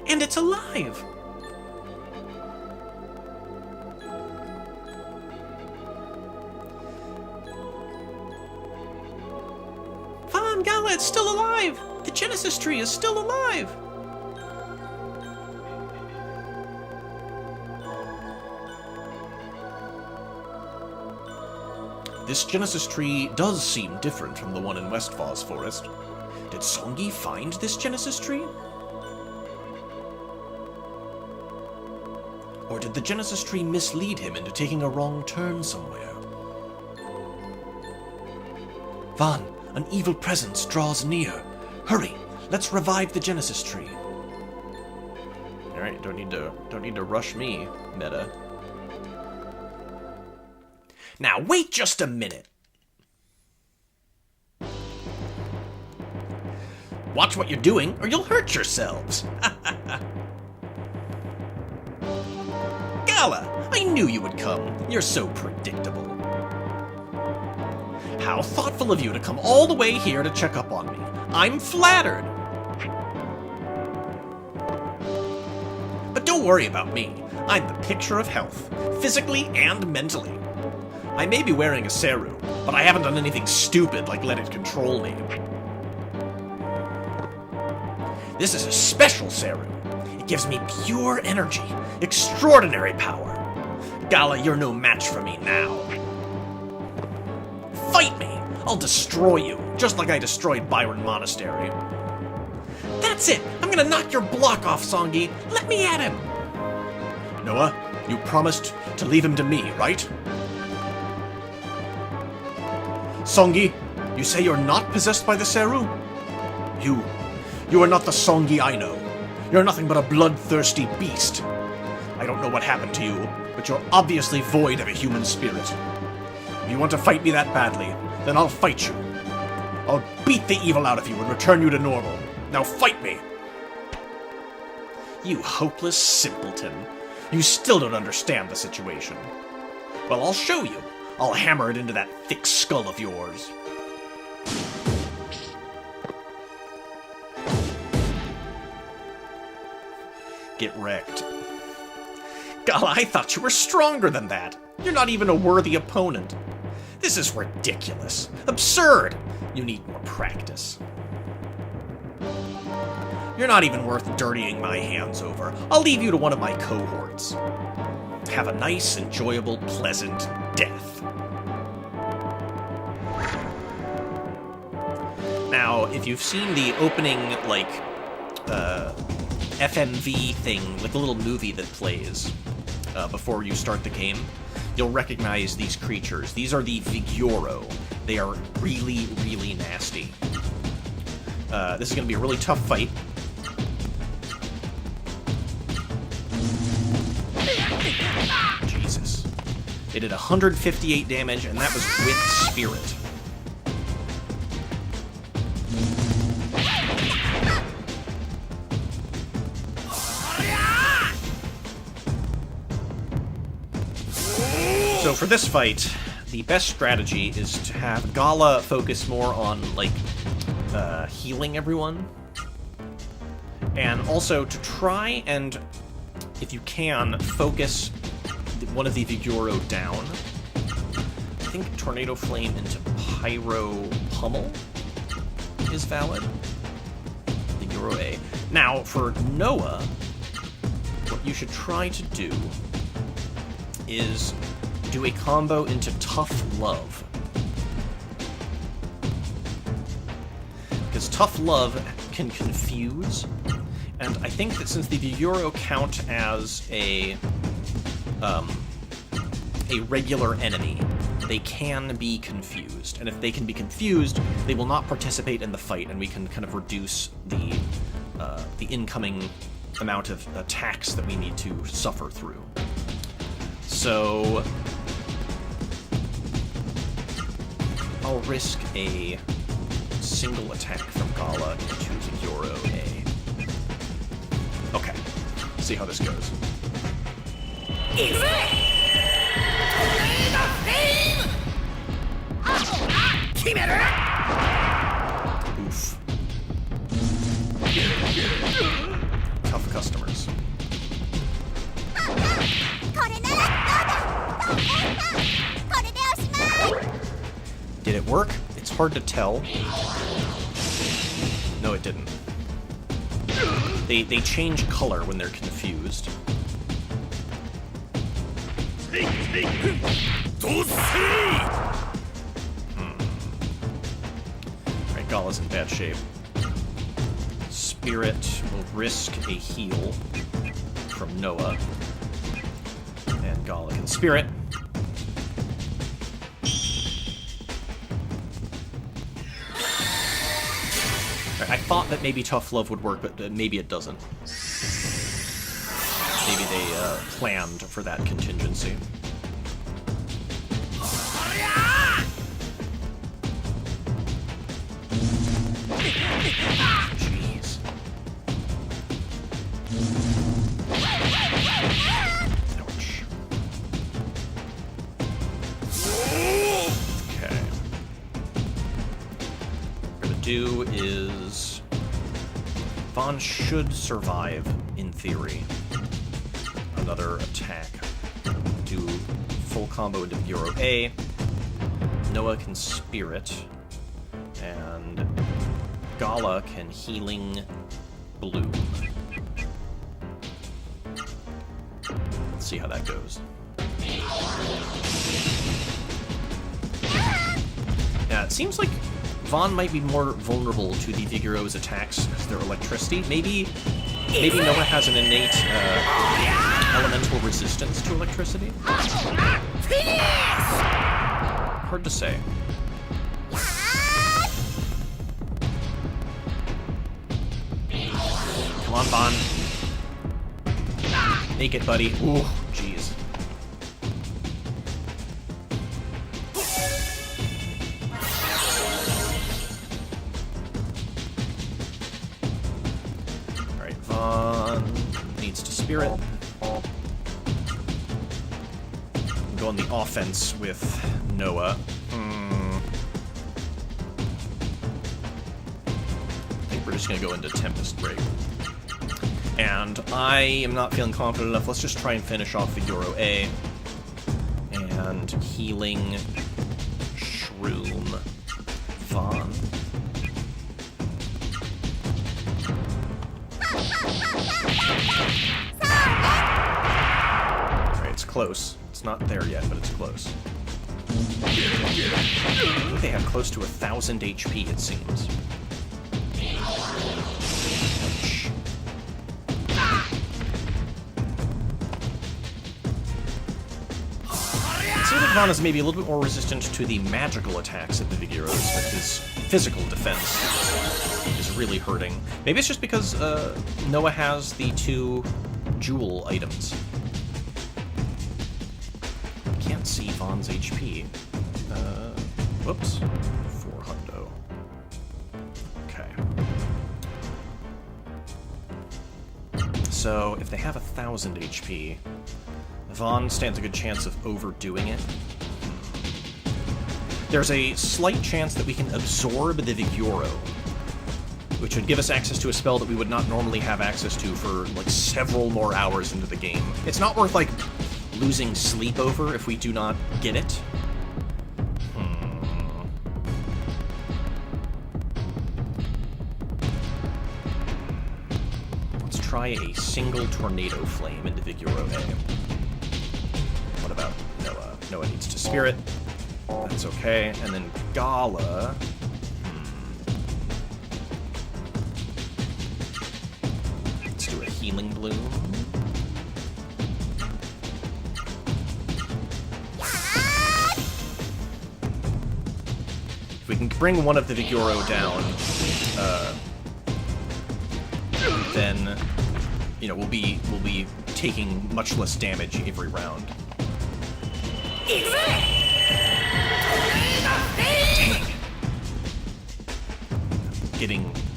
And it's alive! on, Gala, it's still alive! The Genesis tree is still alive! This Genesis tree does seem different from the one in West Voz Forest. Did Songi find this Genesis tree? Or did the Genesis tree mislead him into taking a wrong turn somewhere? Van, an evil presence draws near. Hurry, let's revive the Genesis tree. Alright, don't need to rush me, Meta. Now, wait just a minute! Watch what you're doing, or you'll hurt yourselves! Gala, I knew you would come. You're so predictable. How thoughtful of you to come all the way here to check up on me. I'm flattered! But don't worry about me. I'm the picture of health, physically and mentally. I may be wearing a Seru, but I haven't done anything stupid like let it control me. This is a special Seru. It gives me pure energy, extraordinary power. Gala, you're no match for me now. Fight me! I'll destroy you, just like I destroyed Byron Monastery. That's it! I'm gonna knock your block off, Songi! Let me at him! Noah, you promised to leave him to me, right? Songi, you say you're not possessed by the Seru? You are not the Songi I know. You're nothing but a bloodthirsty beast. I don't know what happened to you, but you're obviously void of a human spirit. If you want to fight me that badly, then I'll fight you. I'll beat the evil out of you and return you to normal. Now fight me! You hopeless simpleton. You still don't understand the situation. Well, I'll show you. I'll hammer it into that thick skull of yours. Get wrecked. Gala, I thought you were stronger than that. You're not even a worthy opponent. This is ridiculous. Absurd. You need more practice. You're not even worth dirtying my hands over. I'll leave you to one of my cohorts. Have a nice, enjoyable, pleasant death. Now, if you've seen the opening, FMV thing, like the little movie that plays before you start the game, you'll recognize these creatures. These are the Vigoro. They are really, really nasty. This is going to be a really tough fight. Jesus. It did 158 damage, and that was with Spirit. So for this fight, the best strategy is to have Gala focus more on, healing everyone. And also to try and, if you can, focus one of the Vigoro down. I think Tornado Flame into Pyro Pummel is valid. Vigoro A. Now, for Noah, what you should try to do is do a combo into Tough Love. Because Tough Love can confuse, and I think that since the Vigoro count as a regular enemy, they can be confused. And if they can be confused, they will not participate in the fight, and we can kind of reduce the incoming amount of attacks that we need to suffer through. So I'll risk a single attack from Gala into Vigoro A. Okay, see how this goes. Oof. Tough customers. Did it work? It's hard to tell. No, it didn't. They change color when they're confused. Alright, Gala's in bad shape. Spirit will risk a heal from Noah. And Gala can Spirit. I thought that maybe Tough Love would work, but maybe it doesn't. Maybe they planned for that contingency. Jeez. Ouch. Okay. What we're gonna do is... Vaughn should survive, in theory. Another attack. Do full combo into Bureau A. Noah can Spirit. And Gala can Healing Bloom. Let's see how that goes. Yeah, it seems like Vaughn might be more vulnerable to the Vigoro's attacks because they're electricity. Maybe Noah has an innate elemental resistance to electricity? Hard to say. Come on, Vaughn. Make it, buddy. Ooh, jeez. Alright, Vaughn needs to Spirit. Go on the offense with Noah. I think we're just gonna go into Tempest Break. And I am not feeling confident enough. Let's just try and finish off Vigoro A. And Healing Shroom Vaughn. Alright, it's close. It's not there yet, but it's close. I think they have close to 1,000 HP, it seems. Vaughn is maybe a little bit more resistant to the magical attacks of the Vigoros, but his physical defense is really hurting. Maybe it's just because Noah has the 2 jewel items. Can't see Vaughn's HP. Whoops. 400. Okay. So, if they have 1,000 HP, Vaughn stands a good chance of overdoing it. There's a slight chance that we can absorb the Vigoro, which would give us access to a spell that we would not normally have access to for, like, several more hours into the game. It's not worth, like, losing sleep over if we do not get it. Let's try a single Tornado Flame into Vigoro A. What about Noah? Noah needs to Spirit. That's okay. And then Gala. Let's do a Healing Bloom. If we can bring one of the Vigoro down, then, you know, we'll be taking much less damage every round. Dang.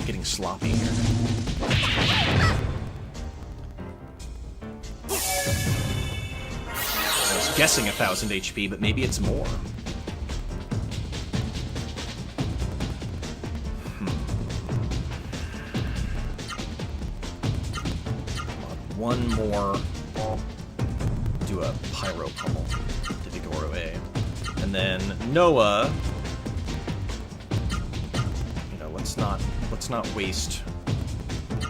Getting sloppy here. I was guessing 1,000 HP, but maybe it's more. One more. Do a Pyro Pummel to Vigoro A. And then Noah. You know, let's let's not waste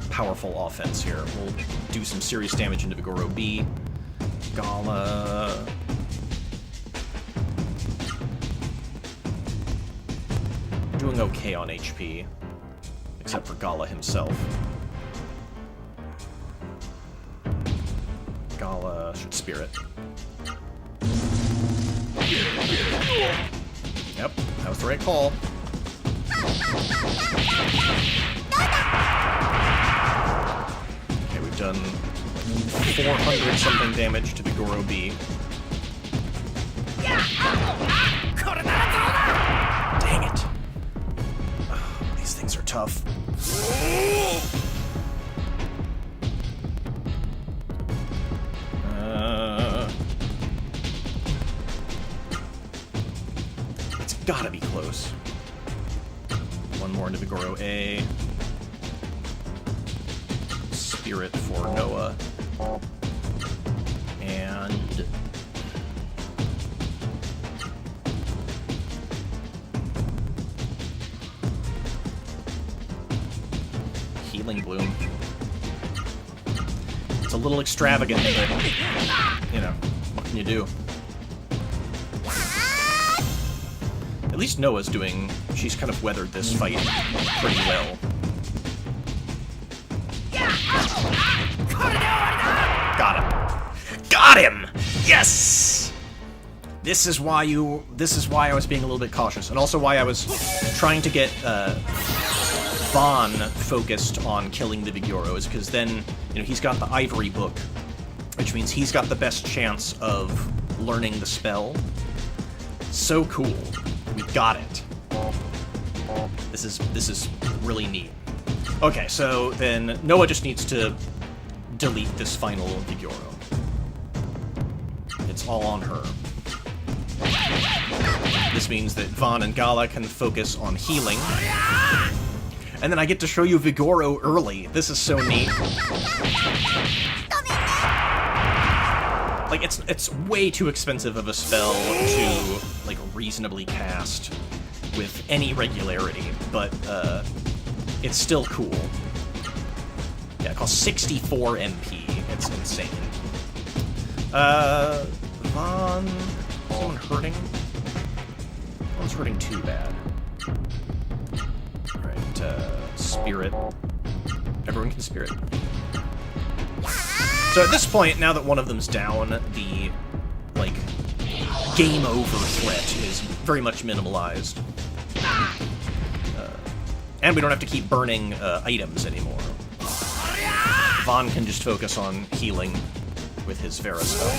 powerful offense here. We'll do some serious damage into Vigoro B. Gala... doing okay on HP, except for Gala himself. Gala should Spirit. Yep, that was the right call. Okay, we've done 400 something damage to Vigoro B. Dang it. Oh, these things are tough. It's gotta be close. One more into Vigoro A. Spirit for Noah. And... Healing Bloom. It's a little extravagant, but, you know, what can you do? At least Noah's doing... she's kind of weathered this fight pretty well. Got him! Got him! Yes! This is why I was being a little bit cautious, and also why I was trying to get, Vaughn focused on killing the Vigoro, is because then, you know, he's got the Ivory Book, which means he's got the best chance of learning the spell. So cool. We got it. This is really neat. Okay, so then Noah just needs to delete this final Vigoro. It's all on her. This means that Vaughn and Gala can focus on healing. And then I get to show you Vigoro early. This is so neat. Like, it's way too expensive of a spell to, like, reasonably cast with any regularity, but, it's still cool. Yeah, it costs 64 MP. It's insane. Vaughn... is someone hurting? No one's hurting too bad. Alright, Spirit. Everyone can Spirit. So at this point, now that one of them's down, the, like, game over threat is very much minimalized. And we don't have to keep burning items anymore. Vaughn can just focus on healing with his Vera spell.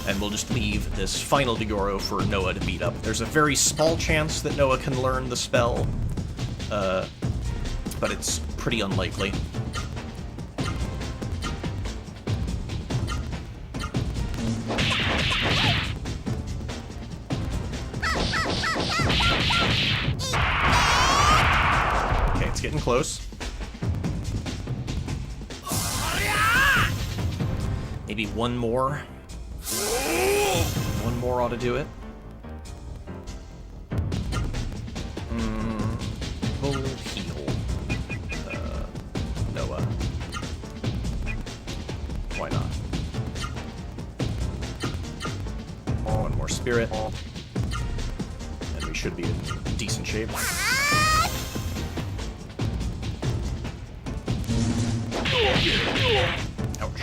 And we'll just leave this final Vigoro for Noah to beat up. There's a very small chance that Noah can learn the spell, but it's pretty unlikely. Okay, it's getting close. Maybe one more. One more ought to do it. We'll heal Noah. Why not? One more Spirit. And we should be in decent shape. Ouch.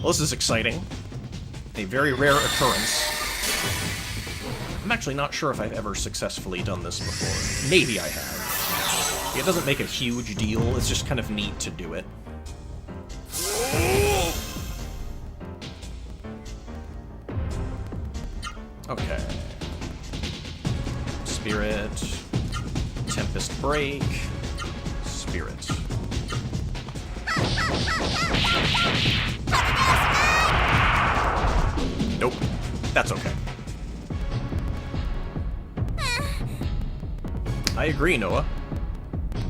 Well, this is exciting. A very rare occurrence. I'm actually not sure if I've ever successfully done this before. Maybe I have. It doesn't make a huge deal, it's just kind of neat to do it. Okay. Spirit. Tempest Break. Spirit. Nope. That's okay. I agree, Noah.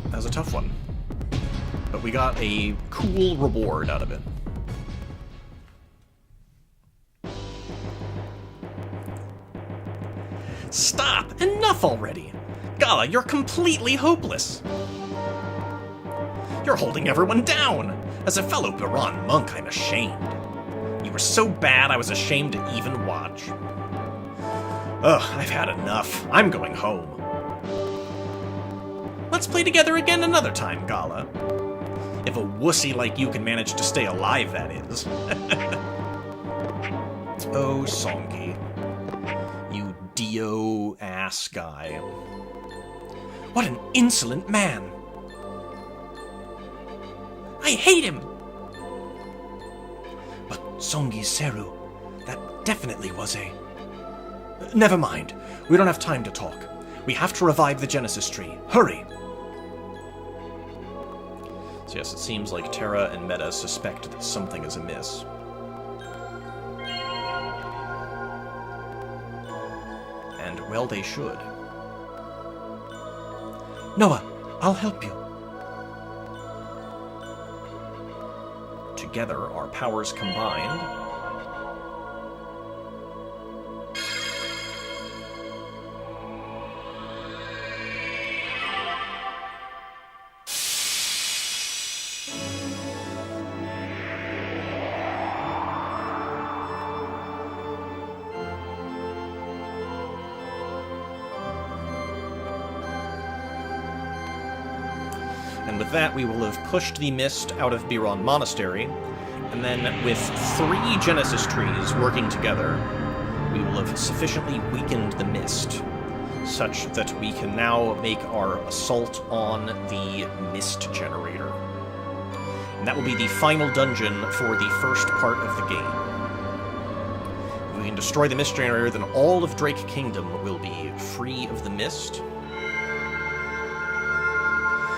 That was a tough one. But we got a cool reward out of it. Stop! Enough already! Gala, you're completely hopeless. You're holding everyone down. As a fellow Biron monk, I'm ashamed. You were so bad I was ashamed to even watch. Ugh, I've had enough. I'm going home. Let's play together again another time, Gala. If a wussy like you can manage to stay alive, that is. Oh, Songi. You Dio-ass guy. What an insolent man! I hate him! But Songi Seru, that definitely was a... Never mind. We don't have time to talk. We have to revive the Genesis tree. Hurry! So yes, it seems like Terra and Meta suspect that something is amiss. And well they should. Noah, I'll help you. Together, our powers combined... And with that, we will have pushed the mist out of Biron Monastery, and then with 3 Genesis trees working together, we will have sufficiently weakened the mist, such that we can now make our assault on the mist generator. And that will be the final dungeon for the first part of the game. If we can destroy the mist generator, then all of Drake Kingdom will be free of the mist.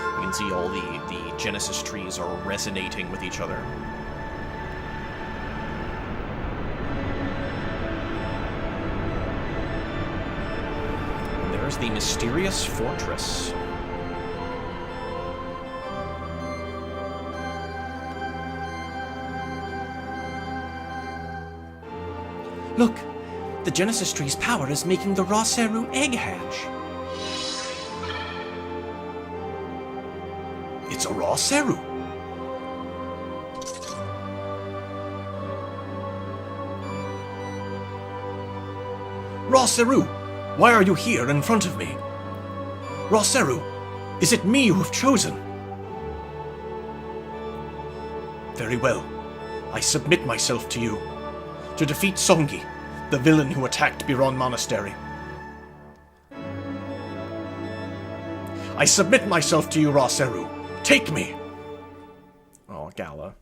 You can see all the Genesis trees are resonating with each other. And there's the mysterious fortress. Look! The Genesis tree's power is making the Raseru egg hatch. It's a Raseru. Raseru, why are you here in front of me? Raseru, is it me you have chosen? Very well. I submit myself to you, to defeat Songi, the villain who attacked Biron Monastery. I submit myself to you, Raseru. Take me! Oh, Gala.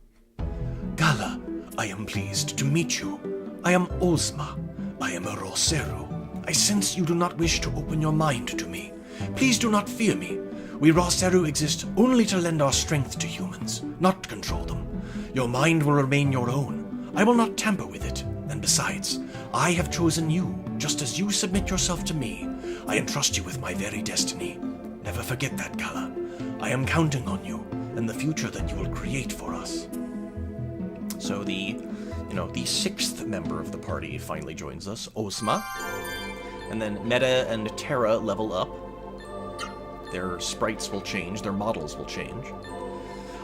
Gala, I am pleased to meet you. I am Ozma. I am a Raseru. I sense you do not wish to open your mind to me. Please do not fear me. We Raseru exist only to lend our strength to humans, not control them. Your mind will remain your own. I will not tamper with it. And besides, I have chosen you, just as you submit yourself to me. I entrust you with my very destiny. Never forget that, Gala. I am counting on you and the future that you will create for us. So the 6th member of the party finally joins us, Ozma. And then Meta and Terra level up. Their sprites will change, their models will change.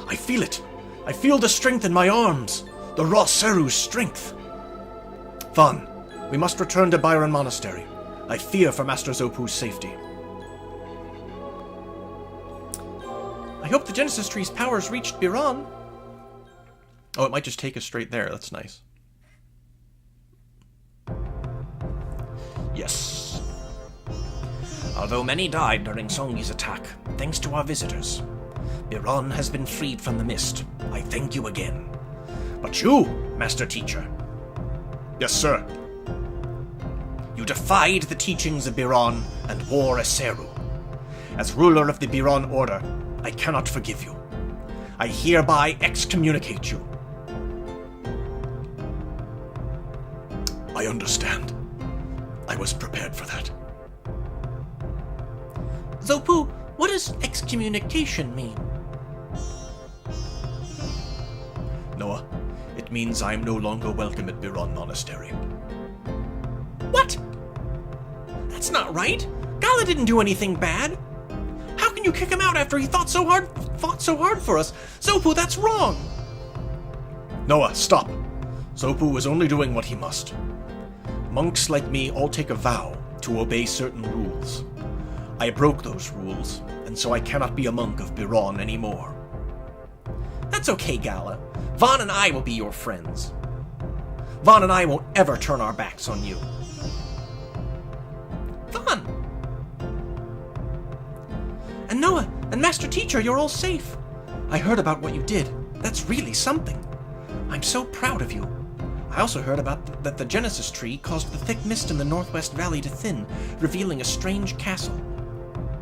I feel it! I feel the strength in my arms! The Raseru's strength! Van, we must return to Biron Monastery. I fear for Master Zopu's safety. I hope the Genesis tree's powers reached Biron. Oh, it might just take us straight there. That's nice. Yes. Although many died during Songi's attack, thanks to our visitors, Biron has been freed from the mist. I thank you again. But you, Master Teacher. Yes, sir. You defied the teachings of Biron and wore a Seru. As ruler of the Biron Order, I cannot forgive you. I hereby excommunicate you. I understand. I was prepared for that. Zopu, what does excommunication mean? Noah, it means I am no longer welcome at Biron Monastery. What? That's not right. God Gala didn't do anything bad. How can you kick him out after he fought so hard for us? Zopu, that's wrong. Noah, stop. Zopu is only doing what he must. Monks like me all take a vow to obey certain rules. I broke those rules, and so I cannot be a monk of Biron anymore. That's okay, Gala. Vaughn and I will be your friends. Vaughn and I won't ever turn our backs on you. Vaughn! And Noah, and Master Teacher, you're all safe. I heard about what you did. That's really something. I'm so proud of you. I also heard about that the Genesis tree caused the thick mist in the Northwest Valley to thin, revealing a strange castle.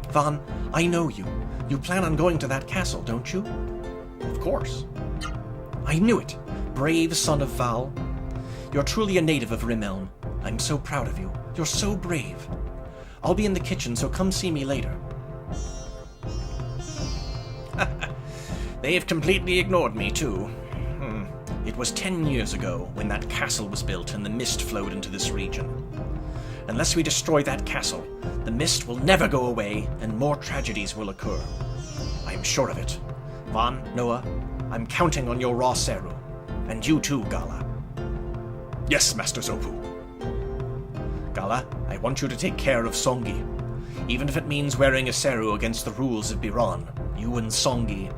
Vaughn, I know you. You plan on going to that castle, don't you? Of course. I knew it. Brave son of Val. You're truly a native of Rimelm. I'm so proud of you. You're so brave. I'll be in the kitchen, so come see me later. They've completely ignored me, too. It was 10 years ago when that castle was built and the mist flowed into this region. Unless we destroy that castle, the mist will never go away and more tragedies will occur. I am sure of it. Vaughn, Noah, I'm counting on your raw Seru. And you too, Gala. Yes, Master Zopu. Gala, I want you to take care of Songi. Even if it means wearing a Seru against the rules of Biron, you and Songi.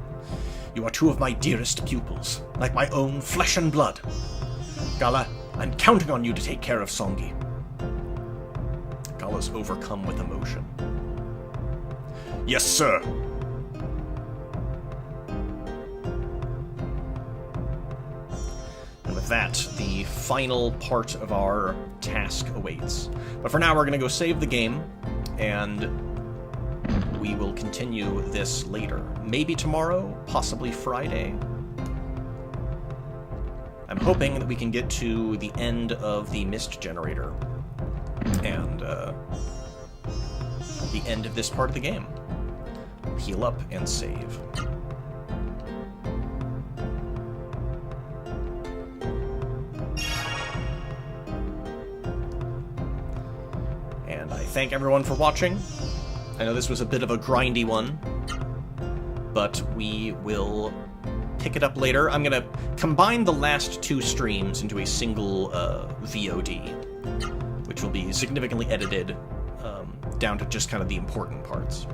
You are two of my dearest pupils, like my own flesh and blood. Gala, I'm counting on you to take care of Songi. Gala's overcome with emotion. Yes, sir. And with that, the final part of our task awaits. But for now, we're going to go save the game, and we will continue this later. Maybe tomorrow, possibly Friday. I'm hoping that we can get to the end of the mist generator and the end of this part of the game. Heal up and save. And I thank everyone for watching. I know this was a bit of a grindy one, but we will pick it up later. I'm going to combine the last two streams into a single VOD, which will be significantly edited down to just kind of the important parts.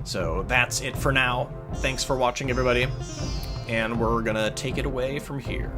So that's it for now. Thanks for watching, everybody, and we're going to take it away from here.